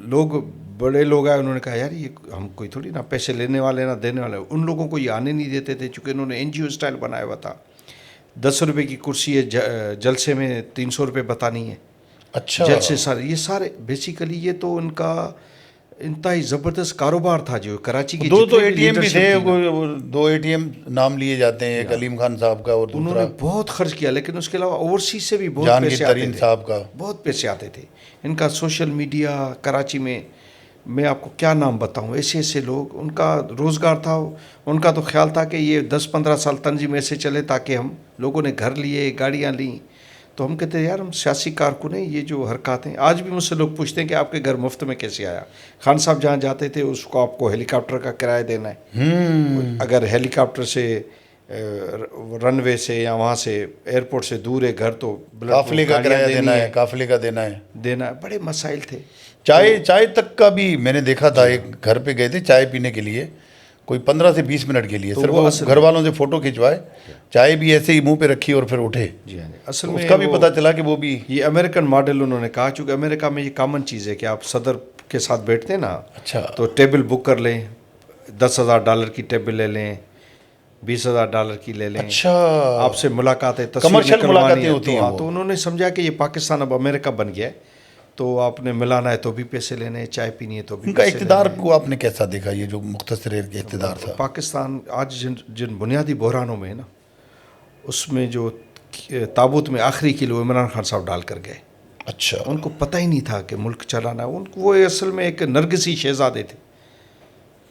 لوگ بڑے لوگ آئے انہوں نے کہا یار یہ ہم کوئی تھوڑی نہ پیسے لینے والے نہ دینے والے. ان لوگوں کو یہ آنے نہیں دیتے تھے چونکہ انہوں نے این جی او اسٹائل بنایا ہوا تھا. 10 روپے کی کرسی ہے، جلسے میں 300 روپے بتانی ہے. اچھا، جلسے سارے یہ سارے بیسیکلی یہ تو ان کا انتہائی زبردست کاروبار تھا. جو کراچی کی دو اے ٹی ایم بھی تھے، 2 اے ٹی ایم نام لیے جاتے ہیں، ایک علیم خان صاحب کا اور انہوں دوسرا نے بہت خرچ کیا. لیکن اس کے علاوہ اوورسیز سے بھی بہت جہانگیر پیسے آتے ترین تھے، صاحب کا بہت پیسے آتے تھے. ان کا سوشل میڈیا کراچی میں آپ کو کیا نام بتاؤں، ایسے ایسے لوگ، ان کا روزگار تھا. ان کا تو خیال تھا کہ یہ 10-15 سال تنظیم ایسے چلے تاکہ ہم لوگوں نے گھر لیے، گاڑیاں لیں. تو ہم کہتے ہیں یار ہم سیاسی کارکن ہیں، یہ جو حرکات ہیں. آج بھی مجھ سے لوگ پوچھتے ہیں کہ آپ کے گھر مفت میں کیسے آیا. خان صاحب جہاں جاتے تھے اس کو آپ کو ہیلی کاپٹر کا کرایہ دینا ہے. اگر ہیلی کاپٹر سے رن وے سے یا وہاں سے ایئرپورٹ سے دور ہے گھر تو قافلے کا کرایہ دینا ہے، قافلے کا دینا ہے. بڑے مسائل تھے. چائے تک کا بھی میں نے دیکھا تھا. ایک گھر پہ گئے تھے چائے پینے کے لیے، کوئی 15 سے 20 منٹ کے لیے صرف وہ گھر والوں سے فوٹو کھنچوائے، چائے بھی ایسے ہی منہ پہ رکھی اور پھر اٹھے. جی ہاں، اصل میں اس کا بھی پتہ چلا کہ وہ بھی یہ امریکن ماڈل انہوں نے کہا. چونکہ امریکہ میں یہ کامن چیز ہے کہ آپ صدر کے ساتھ بیٹھتے ہیں نا، اچھا تو ٹیبل بک کر لیں، $10,000 کی ٹیبل لے لیں، $20,000 کی لے لیں. اچھا، آپ سے ملاقاتیں کمرشل ملاقاتیں ہوتی ہیں. تو انہوں نے سمجھا کہ یہ پاکستان اب امریکہ بن گیا ہے، تو آپ نے ملانا ہے تو بھی پیسے لینے ہیں، چائے پینی ہے تو بھی. ان کا اقتدار کو آپ نے کیسا دیکھا، یہ جو مختصر اقتدار تھا؟ پاکستان آج جن بنیادی بحرانوں میں ہے نا، اس میں جو تابوت میں آخری کلو عمران خان صاحب ڈال کر گئے. اچھا، ان کو پتہ ہی نہیں تھا کہ ملک چلانا. وہ اصل میں ایک نرگسی شہزادے تھے،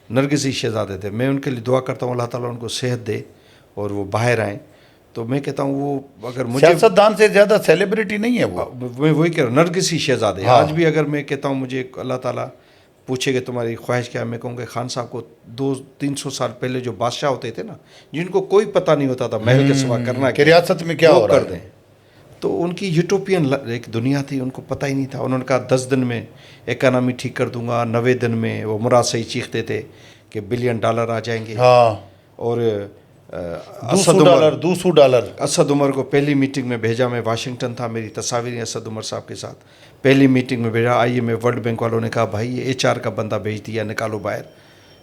نرگسی شہزادے تھے. میں ان کے لیے دعا کرتا ہوں اللہ تعالیٰ ان کو صحت دے اور وہ باہر آئیں. تو میں کہتا ہوں وہ اگر مجھے سیاستدان سے زیادہ سیلیبریٹی نہیں ہے وہ. میں وہی کہہ رہا ہوں نرگسی شہزادے. آج بھی اگر میں کہتا ہوں مجھے اللہ تعالیٰ پوچھے کہ تمہاری خواہش کیا ہے، میں کہوں گا خان صاحب کو 200-300 سال پہلے جو بادشاہ ہوتے تھے نا، جن کو کوئی پتہ نہیں ہوتا تھا محل کے سوا کرنا کہ ریاست میں کیا ہو رہا کر دیں. تو ان کی یوٹوپین ایک دنیا تھی، ان کو پتہ ہی نہیں تھا. انہوں نے کہا 10 دن میں اکانومی ٹھیک کر دوں گا. 90 دن میں وہ مراد صحیح چیختے تھے کہ $1 بلین آ جائیں گے. ہاں، اور $200 اسد عمر کو پہلی میٹنگ میں بھیجا. میں واشنگٹن تھا, میری تصاویر ہیں اسد عمر صاحب کے ساتھ. پہلی میٹنگ میں بھیجا. آئیے میں ورلڈ بینک والوں نے کہا بھائی یہ HR کا بندہ بھیج دیا, نکالو باہر,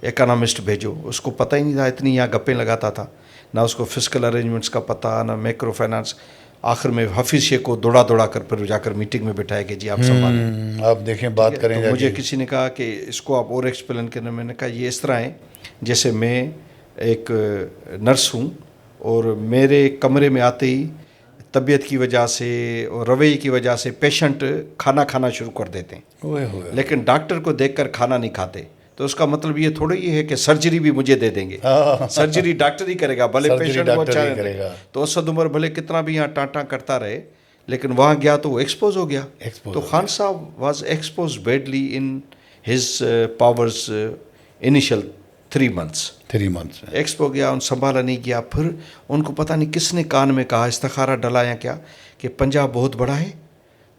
اکانومسٹ بھیجو. اس کو پتہ ہی نہیں تھا, اتنی یہاں گپیں لگاتا تھا, نہ اس کو فسکل ارینجمنٹس کا پتہ, نہ میکرو فائنانس. آخر میں حفیظ شیخ کو دوڑا کر پھر جا کر میٹنگ میں بٹھایا کہ جی آپ سنبھالیں, آپ دیکھیں بات کریں. تو مجھے کسی نے کہا کہ اس کو آپ اور ایکسپلین کریں. میں نے کہا یہ اس طرح ہے جیسے میں ایک نرس ہوں اور میرے کمرے میں آتے ہی طبیعت کی وجہ سے اور رویے کی وجہ سے پیشنٹ کھانا شروع کر دیتے ہیں, لیکن ڈاکٹر کو دیکھ کر کھانا نہیں کھاتے. تو اس کا مطلب یہ تھوڑا یہ ہے کہ سرجری بھی مجھے دے دیں گے. سرجری ڈاکٹر ہی کرے گا, بھلے پیشنٹ کو اچھا کرے گا. تو اسد عمر بھلے کتنا بھی یہاں ٹانٹا کرتا رہے, لیکن وہاں گیا تو وہ ایکسپوز ہو گیا. تو Khan Sahib was exposed badly in his powers initial 3 months expose گیا, ان سنبھالا نہیں گیا. پھر ان کو پتہ نہیں کس نے کان میں کہا, استخارہ ڈلا یا کیا, کہ پنجاب بہت بڑا ہے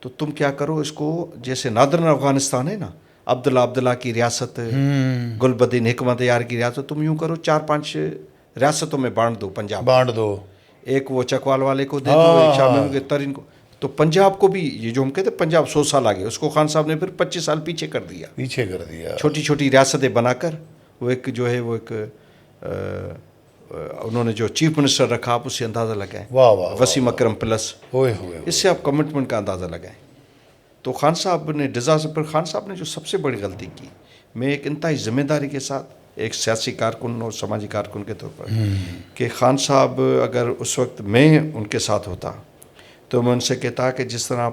تو تم کیا کرو اس کو, جیسے نادرن افغانستان ہے نا, عبداللہ کی ریاست, گل بدین حکمت یار کی ریاست, تم یوں کرو 4-5 ریاستوں میں بانٹ دو پنجاب, بانٹ دو. ایک وہ چکوال والے کو دے دو, ایک شامل کے ترین کو. تو پنجاب کو بھی, یہ جو ہم کہتے ہیں پنجاب 100 سال آگے, اس کو خان صاحب نے پھر 25 سال پیچھے کر دیا. چھوٹی چھوٹی ریاستیں بنا کر وہ ایک جو ہے وہ ایک انہوں نے جو چیف منسٹر رکھا, آپ اس سے اندازہ لگائیں. وسیم اکرم پلس, اس سے آپ کمٹمنٹ کا اندازہ لگائیں. تو خان صاحب نے ڈیزاسٹر پر, خان صاحب نے جو سب سے بڑی غلطی کی, میں ایک انتہائی ذمہ داری کے ساتھ ایک سیاسی کارکن اور سماجی کارکن کے طور پر, کہ خان صاحب اگر اس وقت میں ان کے ساتھ ہوتا تو میں ان سے کہتا کہ جس طرح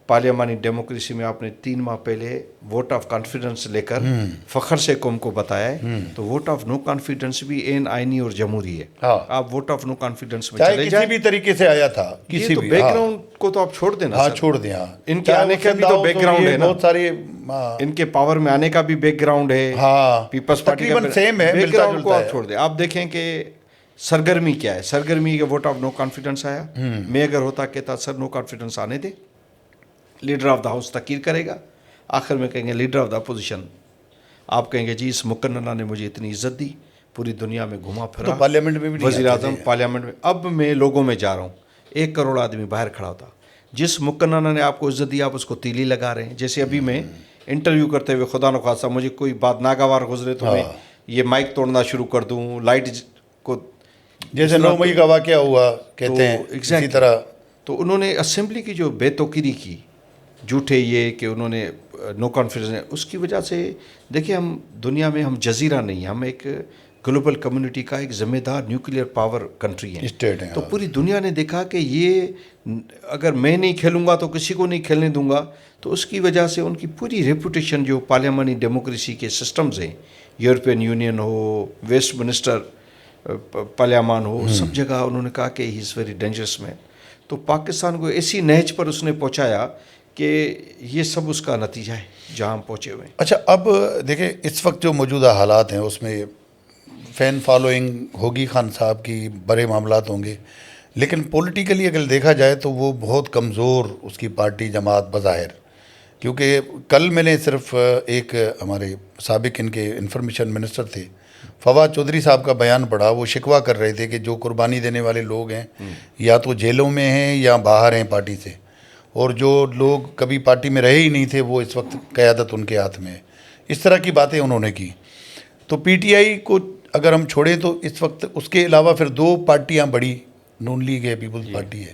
پارلیمانی ڈیموکریسی میں آپ نے 3 ماہ پہلے ووٹ آف کانفیڈنس لے کر فخر سے قوم کو بتایا ہے, تو ووٹ آف نو کانفیڈنس بھی این آئینی اور جمہوری ہے. آپ ووٹ آف نو کانفیڈنس میں چلے جائیں, کسی بھی طریقے سے آیا تھا, کسی بھی بیک گراؤنڈ کو تو آپ چھوڑ دینا. ہاں چھوڑ دیں. ان کے آنے کا بھی تو بیک گراؤنڈ ہے نا, بہت سارے ان کے پاور میں آنے کا بھی بیک گراؤنڈ ہے. پیپلز پارٹی کا سیم ہے, بیک گراؤنڈ کو آپ چھوڑ دیں. آپ دیکھیں کہ سرگرمی کیا ہے. سرگرمی کے ووٹ آف نو کانفیڈنس آیا. میں اگر ہوتا کہتا سر نو کانفیڈنس آنے دے, لیڈر آف دا ہاؤس تقریر کرے گا, آخر میں کہیں گے لیڈر آف دا اپوزیشن, آپ کہیں گے جی اس مقننہ نے مجھے اتنی عزت دی, پوری دنیا میں گھما پھرا, پارلیمنٹ میں بھی وزیر اعظم پارلیمنٹ میں. اب میں لوگوں میں جا رہا ہوں, 1 کروڑ آدمی باہر کھڑا ہوتا, جس مقننہ نے آپ کو عزت دی آپ اس کو تیلی لگا رہے ہیں. جیسے ابھی میں انٹرویو کرتے ہوئے خدا نخواستہ مجھے کوئی بات ناگوار گزرے تو میں یہ مائک توڑنا شروع کر دوں, لائٹ کو, جیسے 9 مئی کا واقعہ ہوا کہتے ہیں اسی طرح. تو انہوں نے اسمبلی کی جو بے توقیری کی, جھوٹے یہ کہ انہوں نے نو کانفیڈنس, اس کی وجہ سے دیکھیں ہم دنیا میں, ہم جزیرہ نہیں ہیں, ہم ایک گلوبل کمیونٹی کا ایک ذمہ دار نیوکلیئر پاور کنٹری ہیں, اسٹیٹ ہیں. تو پوری دنیا نے دیکھا کہ یہ اگر میں نہیں کھیلوں گا تو کسی کو نہیں کھیلنے دوں گا. تو اس کی وجہ سے ان کی پوری ریپوٹیشن جو پارلیمانی ڈیموکریسی کے سسٹمز ہیں, یورپین یونین ہو, ویسٹ منسٹر پارلیمان ہو, سب جگہ انہوں نے کہا کہ ہی از ویری ڈینجرس مین. تو پاکستان کو ایسی نہج پر اس نے پہنچایا کہ یہ سب اس کا نتیجہ ہے جہاں ہم پہنچے ہوئے ہیں. اچھا اب دیکھیں اس وقت جو موجودہ حالات ہیں اس میں فین فالوئنگ ہوگی خان صاحب کی, بڑے معاملات ہوں گے, لیکن پولیٹیکلی اگر دیکھا جائے تو وہ بہت کمزور اس کی پارٹی جماعت بظاہر. کیونکہ کل میں نے صرف ایک ہمارے سابق ان کے انفارمیشن منسٹر تھے فواد چودھری صاحب کا بیان پڑھا. وہ شکوہ کر رہے تھے کہ جو قربانی دینے والے لوگ ہیں یا تو جیلوں میں ہیں یا باہر ہیں پارٹی سے, اور جو لوگ کبھی پارٹی میں رہے ہی نہیں تھے وہ اس وقت قیادت ان کے ہاتھ میں ہے. اس طرح کی باتیں انہوں نے کی. تو پی ٹی آئی کو اگر ہم چھوڑیں تو اس وقت اس کے علاوہ پھر 2 پارٹیاں بڑی, نون لیگ ہے, پیپلز پارٹی ہے.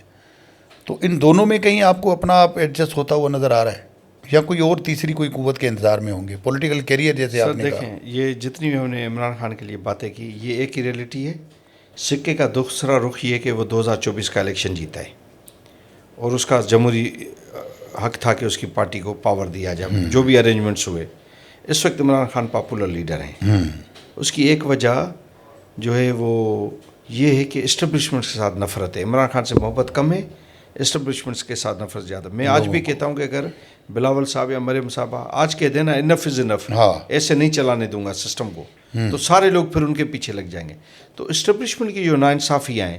تو ان دونوں میں کہیں آپ کو اپنا آپ ایڈجسٹ ہوتا ہوا نظر آ رہا ہے, یا کوئی اور تیسری کوئی قوت کے انتظار میں ہوں گے پولیٹیکل کیریئر جیسے آپ نے کہا؟ دیکھیں یہ جتنی بھی ہم نے عمران خان کے لیے باتیں کی, یہ ایک ہی ریئلٹی ہے. سکے کا دوسرا رخ یہ کہ وہ 2024 کا الیکشن جیتا ہے, اور اس کا جمہوری حق تھا کہ اس کی پارٹی کو پاور دیا جائے. جو بھی ارینجمنٹس ہوئے, اس وقت عمران خان پاپولر لیڈر ہیں. اس کی ایک وجہ جو ہے وہ یہ ہے کہ اسٹیبلشمنٹ کے ساتھ نفرت ہے. عمران خان سے محبت کم ہے, اسٹیبلشمنٹس کے ساتھ نفرت زیادہ. میں آج بھی کہتا ہوں کہ اگر بلاول صاحب یا مریم صاحبہ آج کہہ دینا انف از انف, ایسے نہیں چلانے دوں گا سسٹم کو, تو سارے لوگ پھر ان کے پیچھے لگ جائیں گے. تو اسٹیبلشمنٹ کی جو ناانصافیاں ہیں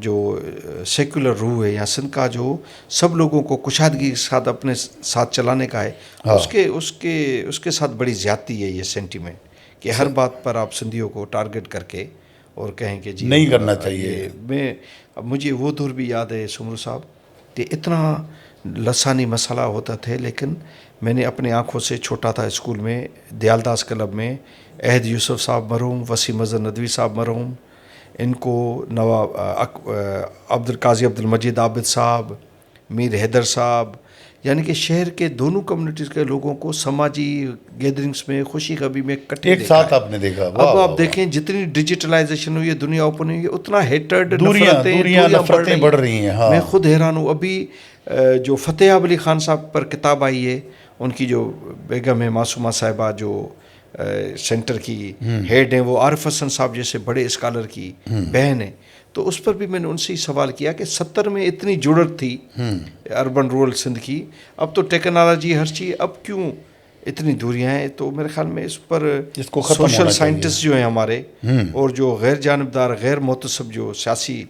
جو سیکولر روح ہے یا سندھ کا جو سب لوگوں کو کشادگی کے ساتھ اپنے ساتھ چلانے کا ہے، اس کے ساتھ بڑی زیادتی ہے یہ سینٹیمنٹ کہ ہر بات پر آپ سندھیوں کو ٹارگٹ کر کے اور کہیں کہ جی نہیں کرنا چاہیے. اب مجھے وہ دور بھی یاد ہے سمرو صاحب کہ اتنا لسانی مسئلہ ہوتا تھے، لیکن میں نے اپنی آنکھوں سے چھوٹا تھا اسکول میں دیال داس کلب میں عہد یوسف صاحب مرحوم، وسیم اظہر ندوی صاحب مرحوم، ان کو نواب قاضی عبد المجید عابد صاحب، میر حیدر صاحب، یعنی کہ شہر کے دونوں کمیونٹیز کے لوگوں کو سماجی گیدرنگس میں خوشی غمی میں کٹھے ایک ساتھ آپ نے دیکھا. اب آپ دیکھیں جتنی ڈیجیٹلائزیشن ہوئی ہے، دنیا اوپن ہوئی ہے، اتنا ہیٹرڈ دوریاں نفرتیں بڑھ رہی ہیں. میں خود حیران ہوں. ابھی جو فتح علی خان صاحب پر کتاب آئی ہے، ان کی جو بیگم ہے معصومہ صاحبہ جو سینٹر کی ہیڈ ہیں، وہ عارف حسن صاحب جیسے بڑے اسکالر کی بہن ہیں، تو اس پر بھی میں نے ان سے ہی سوال کیا کہ 70 میں اتنی جڑت تھی اربن رورل سندھ کی، اب تو ٹیکنالوجی ہر چیز، اب کیوں اتنی دوریاں ہیں؟ تو میرے خیال میں اس پر سوشل سائنٹسٹ جو ہیں ہمارے اور جو غیر جانبدار غیر متصب جو سیاسی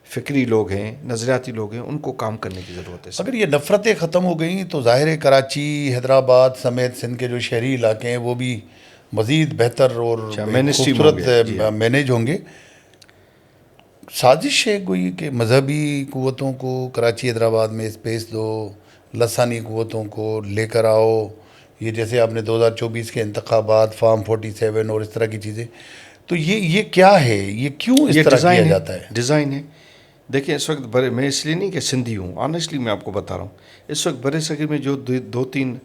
فکری لوگ ہیں، نظریاتی لوگ ہیں، ان کو کام کرنے کی ضرورت ہے. اگر یہ نفرتیں ختم ہو گئیں تو ظاہر ہے کراچی، حیدرآباد سمیت سندھ کے جو شہری علاقے ہیں وہ بھی مزید بہتر اور خوبصورت مینیج ہوں گے. سازش ہے کوئی کہ مذہبی قوتوں کو کراچی حیدرآباد میں اسپیس دو، لسانی قوتوں کو لے کر آؤ، یہ جیسے آپ نے 2024 کے انتخابات، فارم 47 اور اس طرح کی چیزیں، تو یہ کیا ہے؟ یہ کیوں اس طرح کیا جاتا ہے؟ ڈیزائن ہے. دیکھیں اس وقت میں اس لیے نہیں کہ سندھی ہوں، آنیسٹلی میں آپ کو بتا رہا ہوں، اس وقت برے صغیر میں جو دو تین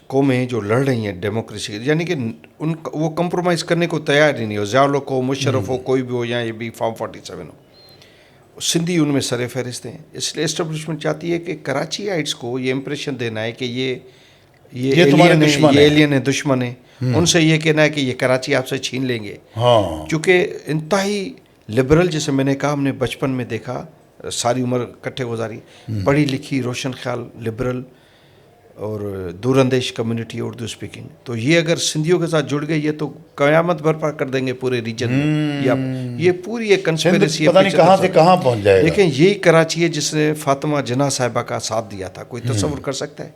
قومیں ہیں جو لڑ رہی ہیں ڈیموکریسی، یعنی کہ وہ کمپرومائز کرنے کو تیار ہی نہیں ہو، ضیاء الحق ہو، مشرف ہو، کوئی بھی ہو، یا یہ بھی فارم 47 ہو، سندھی ان میں سر فہرست ہیں. اس لیے اسٹیبلشمنٹ چاہتی ہے کہ کراچی آئٹس کو یہ امپریشن دینا ہے کہ یہ ایلین ہے، دشمن ہے، ان سے یہ کہنا ہے کہ یہ کراچی آپ سے چھین لیں گے. چونکہ انتہائی لبرل، جیسے میں نے کہا ہم نے بچپن میں دیکھا، ساری عمر کٹھے گزاری، پڑھی لکھی روشن خیال لبرل اور دور اندیش کمیونٹی اردو اسپیکنگ، تو یہ اگر سندھیوں کے ساتھ جڑ گئی ہے تو قیامت برپا کر دیں گے پورے ریجن میں. یہ پوری ایک کنسپیریسی پتہ نہیں کہاں سے کہاں پہنچ جائے گا. دیکھیں یہی کراچی ہے جس نے فاطمہ جناح صاحبہ کا ساتھ دیا تھا، کوئی تصور کر سکتا ہے؟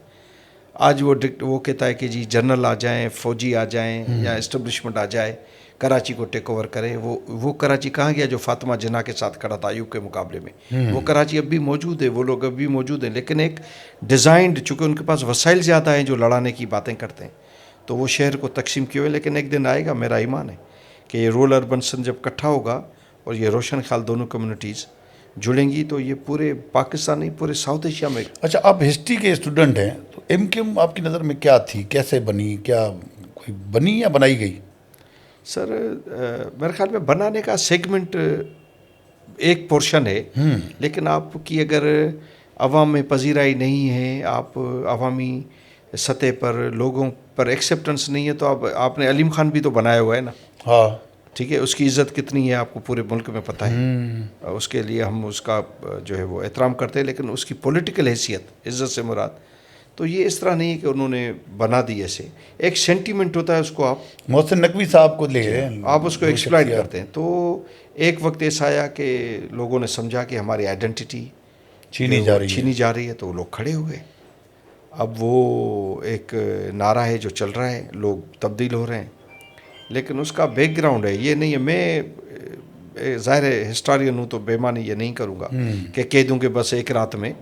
آج وہ کہتا ہے کہ جی جنرل آ جائیں، فوجی آ جائیں، یا اسٹیبلشمنٹ آ جائے، کراچی کو ٹیک اوور کرے. وہ کراچی کہاں گیا جو فاطمہ جناح کے ساتھ کھڑا تھا ایوب کے مقابلے میں؟ وہ کراچی اب بھی موجود ہے، وہ لوگ اب بھی موجود ہیں، لیکن ایک ڈیزائنڈ، چونکہ ان کے پاس وسائل زیادہ ہیں جو لڑانے کی باتیں کرتے ہیں، تو وہ شہر کو تقسیم کیے ہوئے. لیکن ایک دن آئے گا، میرا ایمان ہے کہ یہ رورل اربن سندھ جب اکٹھا ہوگا اور یہ روشن خیال دونوں کمیونٹیز جڑیں گی تو یہ پورے پاکستان نہیں، پورے ساؤتھ ایشیا میں. اچھا، آپ ہسٹری کے اسٹوڈنٹ ہیں تو ایم کیو ایم آپ کی نظر میں کیا تھی، کیسے بنی، کیا کوئی بنی یا بنائی گئی؟ سر میرے خیال میں بنانے کا سیگمنٹ ایک پورشن ہے، لیکن آپ کی اگر عوام میں پذیرائی نہیں ہے، آپ عوامی سطح پر لوگوں پر ایکسیپٹنس نہیں ہے، تو آپ نے علیم خان بھی تو بنایا ہوا ہے نا. ہاں ٹھیک ہے، اس کی عزت کتنی ہے آپ کو پورے ملک میں پتہ ہے، اس کے لیے ہم اس کا جو ہے وہ احترام کرتے ہیں، لیکن اس کی پولیٹیکل حیثیت، عزت سے مراد، تو یہ اس طرح نہیں ہے کہ انہوں نے بنا دی. ایسے ایک سینٹیمنٹ ہوتا ہے، اس کو آپ محسن نقوی صاحب کو لے گئے، آپ اس کو ایکسپلائٹ کرتے ہیں. تو ایک وقت ایسا آیا کہ لوگوں نے سمجھا کہ ہماری آئیڈینٹی چھینی جا رہی ہے، تو لوگ کھڑے ہوئے. اب وہ ایک نعرہ ہے جو چل رہا ہے، لوگ تبدیل ہو رہے ہیں، لیکن اس کا بیک گراؤنڈ ہے، یہ نہیں ہے. میں ظاہر ہسٹورین ہوں تو بےمانی یہ نہیں کروں گا کہ کہہ دوں کہ بس ایک رات میں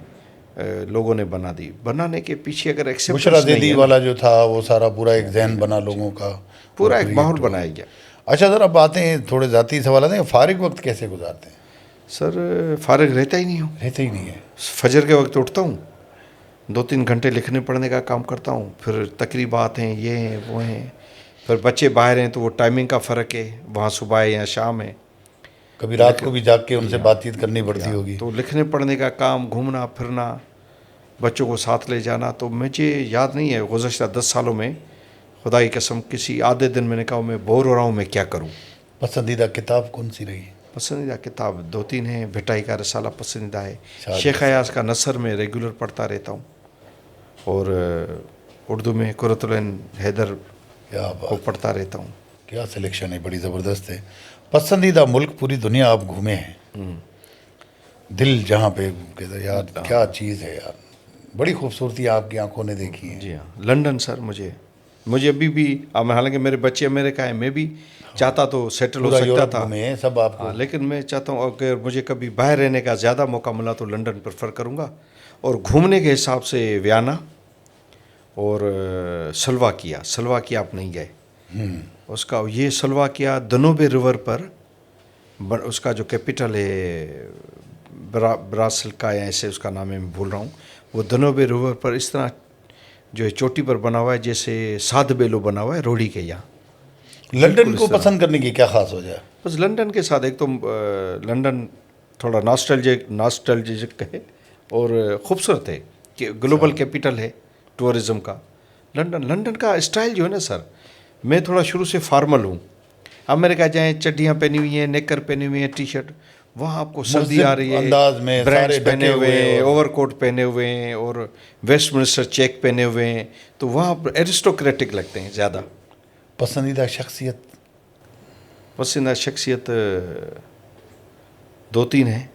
لوگوں نے بنا دی. بنانے کے پیچھے اگر بشرا زیدی والا جو تھا وہ سارا پورا ایک ذہن بنا لوگوں کا، پورا ایک ماحول بنایا گیا. اچھا سر، اب آتے ہیں تھوڑے ذاتی سوالات ہیں. فارغ وقت کیسے گزارتے ہیں؟ سر فارغ رہتا ہی نہیں ہوں، رہتا ہی نہیں ہے. فجر کے وقت اٹھتا ہوں، 2-3 گھنٹے لکھنے پڑھنے کا کام کرتا ہوں، پھر تقریبات ہیں، یہ ہیں وہ ہیں، پھر بچے باہر ہیں تو وہ ٹائمنگ کا فرق ہے، وہاں صبح ہے یا شام ہے، کبھی رات کو بھی جاگ کے ان سے بات چیت کرنی پڑتی ہوگی. تو لکھنے پڑھنے کا کام، گھومنا پھرنا، بچوں کو ساتھ لے جانا. تو مجھے یاد نہیں ہے گزشتہ 10 سالوں میں، خدا کی قسم کسی آدھے دن میں نے کہا میں بور ہو رہا ہوں، میں کیا کروں. پسندیدہ کتاب کون سی رہی؟ پسندیدہ کتاب 2-3 ہیں. بھٹائی کا رسالہ پسندیدہ ہے، شیخ ایاز کا نثر میں ریگولر پڑھتا رہتا ہوں، اور اردو میں قرۃ العین حیدر کو پڑھتا رہتا ہوں. کیا سلیکشن ہے، بڑی زبردست ہے. پسندیدہ ملک، پوری دنیا آپ گھومے ہیں، دل جہاں پہ کہتا ہے یار کیا چیز ہے یار، بڑی خوبصورتی آپ کی آنکھوں نے دیکھی ہے. جی ہاں لنڈن سر، مجھے ابھی بھی اب حالانکہ میرے بچے امریکہ ہیں، میں بھی چاہتا تو سیٹل ہو پورا سکتا یورپ تھا، گھومے ہیں سب آپ کو. ہاں، لیکن میں چاہتا ہوں اگر مجھے کبھی باہر رہنے کا زیادہ موقع ملا تو لنڈن پریفر کروں گا. اور گھومنے کے حساب سے ویانا اور سلواکیہ آپ نہیں گئے. اس کا یہ سلواکیہ دنوبے ریور پر، اس کا جو کیپٹل ہے براسل کا یا ایسے اس کا نام ہے میں بھول رہا ہوں، وہ دنوبے ریور پر اس طرح جو ہے چوٹی پر بنا ہوا ہے جیسے سادھ بیلو بنا ہوا ہے روڑی کے یہاں. لنڈن کو پسند کرنے کی کیا خاص وجہ ہے؟ بس لنڈن کے ساتھ ایک تو لنڈن تھوڑا ناسٹلجک ہے اور خوبصورت ہے کہ گلوبل کیپٹل ہے ٹورزم کا. لنڈن کا اسٹائل جو ہے نا سر، میں تھوڑا شروع سے فارمل ہوں. امریکہ جائیں چڈیاں پہنی ہوئی ہیں، نیکر پہنی ہوئی ہیں، ٹی شرٹ، وہاں آپ کو سردی آ رہی ہے، انداز میں برینڈس سارے پہنے ڈھکے ہوئے ہوئے ہیں، اور اوور کوٹ پہنے ہوئے ہیں اور ویسٹ منسٹر چیک پہنے ہوئے ہیں، تو وہاں ایرسٹوکریٹک لگتے ہیں زیادہ. پسندیدہ شخصیت؟ پسندیدہ شخصیت 2-3 ہیں.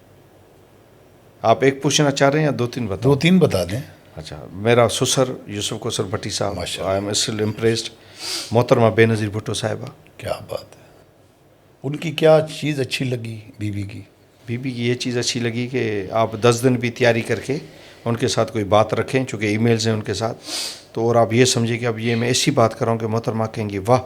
آپ ایک پوچھنا چاہ رہے ہیں یا 2-3 بتاؤ؟ 2-3 بتا دیں. اچھا، میرا سسر یوسف کوثر بھٹی صاحب، ماشاءاللہ. I am still impressed. محترمہ بے نظیر بھٹو صاحبہ. کیا بات ہے. ان کی کیا چیز اچھی لگی بیوی کی؟ بیوی کی یہ چیز اچھی لگی کہ آپ 10 دن بھی تیاری کر کے ان کے ساتھ کوئی بات رکھیں، چونکہ ای میلز ہیں ان کے ساتھ، تو اور آپ یہ سمجھیں کہ اب یہ میں ایسی بات کر رہا ہوں کہ محترمہ کہیں گی واہ.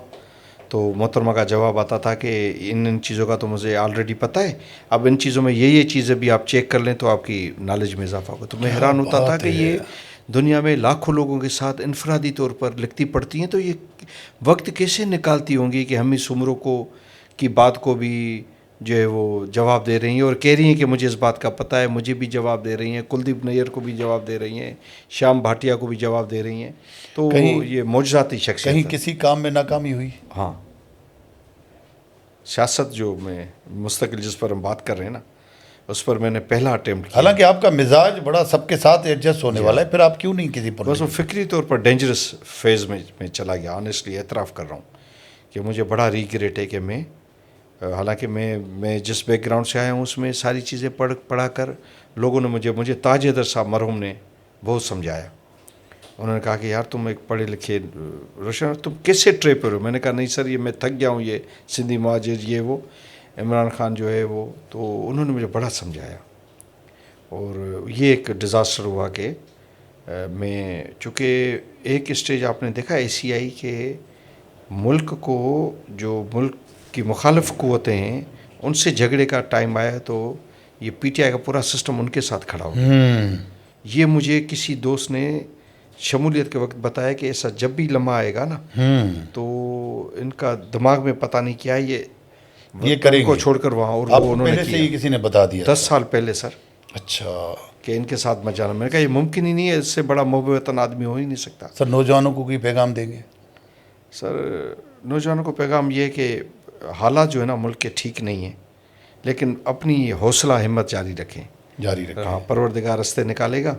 تو محترمہ کا جواب آتا تھا کہ ان چیزوں کا تو مجھے آلریڈی پتہ ہے، اب ان چیزوں میں یہ چیزیں بھی آپ چیک کر لیں تو آپ کی نالج میں اضافہ ہوگا. تو میں حیران ہوتا تھا کہ یہ دنیا میں لاکھوں لوگوں کے ساتھ انفرادی طور پر لکھتی پڑتی ہیں، تو یہ وقت کیسے نکالتی ہوں گی کہ ہم اس عمروں کو کی بات کو بھی جو ہے وہ جواب دے رہی ہیں اور کہہ رہی ہیں کہ مجھے اس بات کا پتہ ہے، مجھے بھی جواب دے رہی ہیں، کلدیپ نیر کو بھی جواب دے رہی ہیں، شیام بھاٹیا کو بھی جواب دے رہی ہیں. تو یہ معجزاتی شخصیت کہیں ہے. کسی کام میں ناکامی ہوئی؟ ہاں، سیاست جو میں مستقل جس پر ہم بات کر رہے ہیں نا، اس پر میں نے پہلا اٹیمپٹ کیا. حالانکہ آپ کا مزاج بڑا سب کے ساتھ ایڈجسٹ ہونے والا ہے، پھر آپ کیوں نہیں کسی پر؟ بس وہ فکری طور پر ڈینجرس فیز میں چلا گیا. آنیسٹلی اعتراف کر رہا ہوں کہ مجھے بڑا ریگریٹ ہے کہ حالانکہ میں جس بیک گراؤنڈ سے آیا ہوں اس میں ساری چیزیں پڑھا کر لوگوں نے مجھے تاج حیدر صاحب مرحوم نے بہت سمجھایا. انہوں نے کہا کہ یار تم ایک پڑھے لکھے روشن، تم کیسے ٹرے پر ہو؟ میں نے کہا نہیں سر، یہ میں تھک گیا ہوں، یہ سندھی مہاجر یہ وہ عمران خان جو ہے وہ. تو انہوں نے مجھے بڑا سمجھایا. اور یہ ایک ڈیزاسٹر ہوا کہ میں چونکہ ایک اسٹیج آپ نے دیکھا ایسی آئی کہ ملک کو جو ملک کی مخالف قوتیں ہیں ان سے جھگڑے کا ٹائم آیا تو یہ پی ٹی آئی کا پورا سسٹم ان کے ساتھ کھڑا ہو گیا. یہ مجھے کسی دوست نے شمولیت کے وقت بتایا کہ ایسا جب بھی لمحہ آئے گا نا تو ان کا دماغ میں پتہ نہیں کیا یہ کریں کو گے چھوڑ کر وہاں. اور آپ وہ کو انہوں نے پہلے سے کیا ہی کسی نے بتا دیا؟ 10 سال پہلے سر. اچھا. کہ ان کے ساتھ مت جانا. میں نے کہا یہ ممکن ہی نہیں ہے، اس سے بڑا محب وطن آدمی ہو ہی نہیں سکتا. سر نوجوانوں کو کوئی پیغام دیں گے؟ سر نوجوانوں کو پیغام یہ کہ حالات جو ہے نا ملک کے ٹھیک نہیں ہیں، لیکن اپنی حوصلہ ہمت جاری رکھیں. ہاں، پروردگار راستے نکالے گا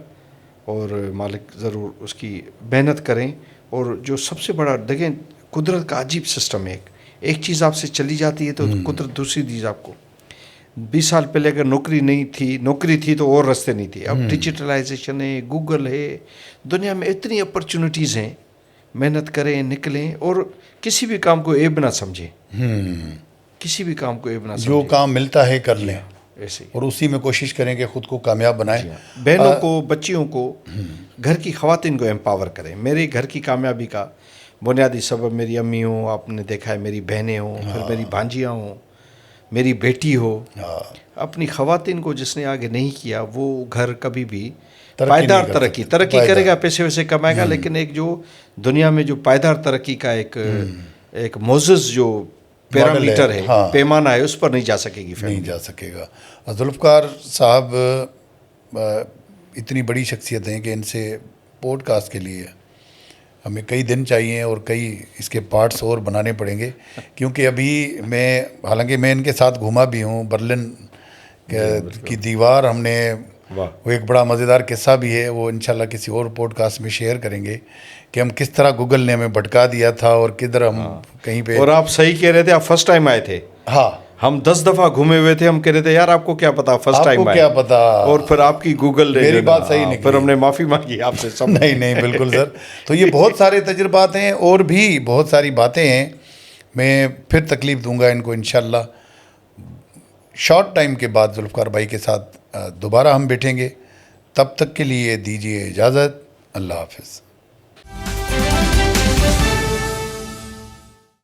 اور مالک ضرور اس کی محنت کریں. اور جو سب سے بڑا دیکھیں، قدرت کا عجیب سسٹم ہے. ایک چیز آپ سے چلی جاتی ہے تو قدرت دوسری چیز آپ کو. 20 سال پہلے اگر نوکری تھی تو اور راستے نہیں تھے. اب ڈیجیٹلائزیشن ہے، گوگل ہے، دنیا میں اتنی اپرچونٹیز ہیں. محنت کریں، نکلیں اور کسی بھی کام کو عیب نہ سمجھیں. کسی بھی کام کو عیب نہ سمجھیں. جو کام ملتا ہے کر لیں ایسے اور اسی میں کوشش کریں کہ خود کو کامیاب بنائیں. بہنوں کو، بچیوں کو، گھر کی خواتین کو امپاور کریں. میرے گھر کی کامیابی کا بنیادی سبب میری امی ہوں، آپ نے دیکھا ہے میری بہنیں ہوں، پھر میری بھانجیاں ہوں، میری بیٹی ہو. اپنی خواتین کو جس نے آگے نہیں کیا وہ گھر کبھی بھی پائیدار ترقی کرے گا، پیسے ویسے کمائے گا، لیکن ایک جو دنیا میں جو پائیدار ترقی کا ایک معزز جو پیرامیٹر ہے، پیمانہ ہے، اس پر نہیں جا سکے گی، نہیں جا سکے گا. ذوالفقار صاحب اتنی بڑی شخصیت ہیں کہ ان سے پوڈ کاسٹ کے لیے ہمیں کئی دن چاہیے اور کئی اس کے پارٹس اور بنانے پڑیں گے، کیونکہ ابھی حالانکہ میں ان کے ساتھ گھوما بھی ہوں. برلن کی دیوار ہم نے، وہ ایک بڑا مزیدار قصہ بھی ہے، وہ انشاءاللہ کسی اور پوڈ کاسٹ میں شیئر کریں گے کہ ہم کس طرح گوگل نے ہمیں بھٹکا دیا تھا اور کدھر ہم کہیں پہ. اور آپ صحیح کہہ رہے تھے، آپ فرسٹ ٹائم آئے تھے. ہاں، ہم 10 دفعہ گھومے ہوئے تھے, ہم کہہ رہے تھے یار آپ کو کیا پتا, فرسٹ آپ ٹائم کو آئے, کیا پتا, اور پھر آپ کی گوگل نے میری بات صحیح نکلی, پھر ہم نے معافی مانگی آپ سے. سب نہیں بالکل سر. تو یہ بہت سارے تجربات ہیں اور بھی بہت ساری باتیں ہیں, میں پھر تکلیف دوں گا ان کو انشاءاللہ. شارٹ ٹائم کے بعد ذوالفقار بھائی کے ساتھ دوبارہ ہم بیٹھیں گے. تب تک کے لیے دیجیے اجازت. اللہ حافظ.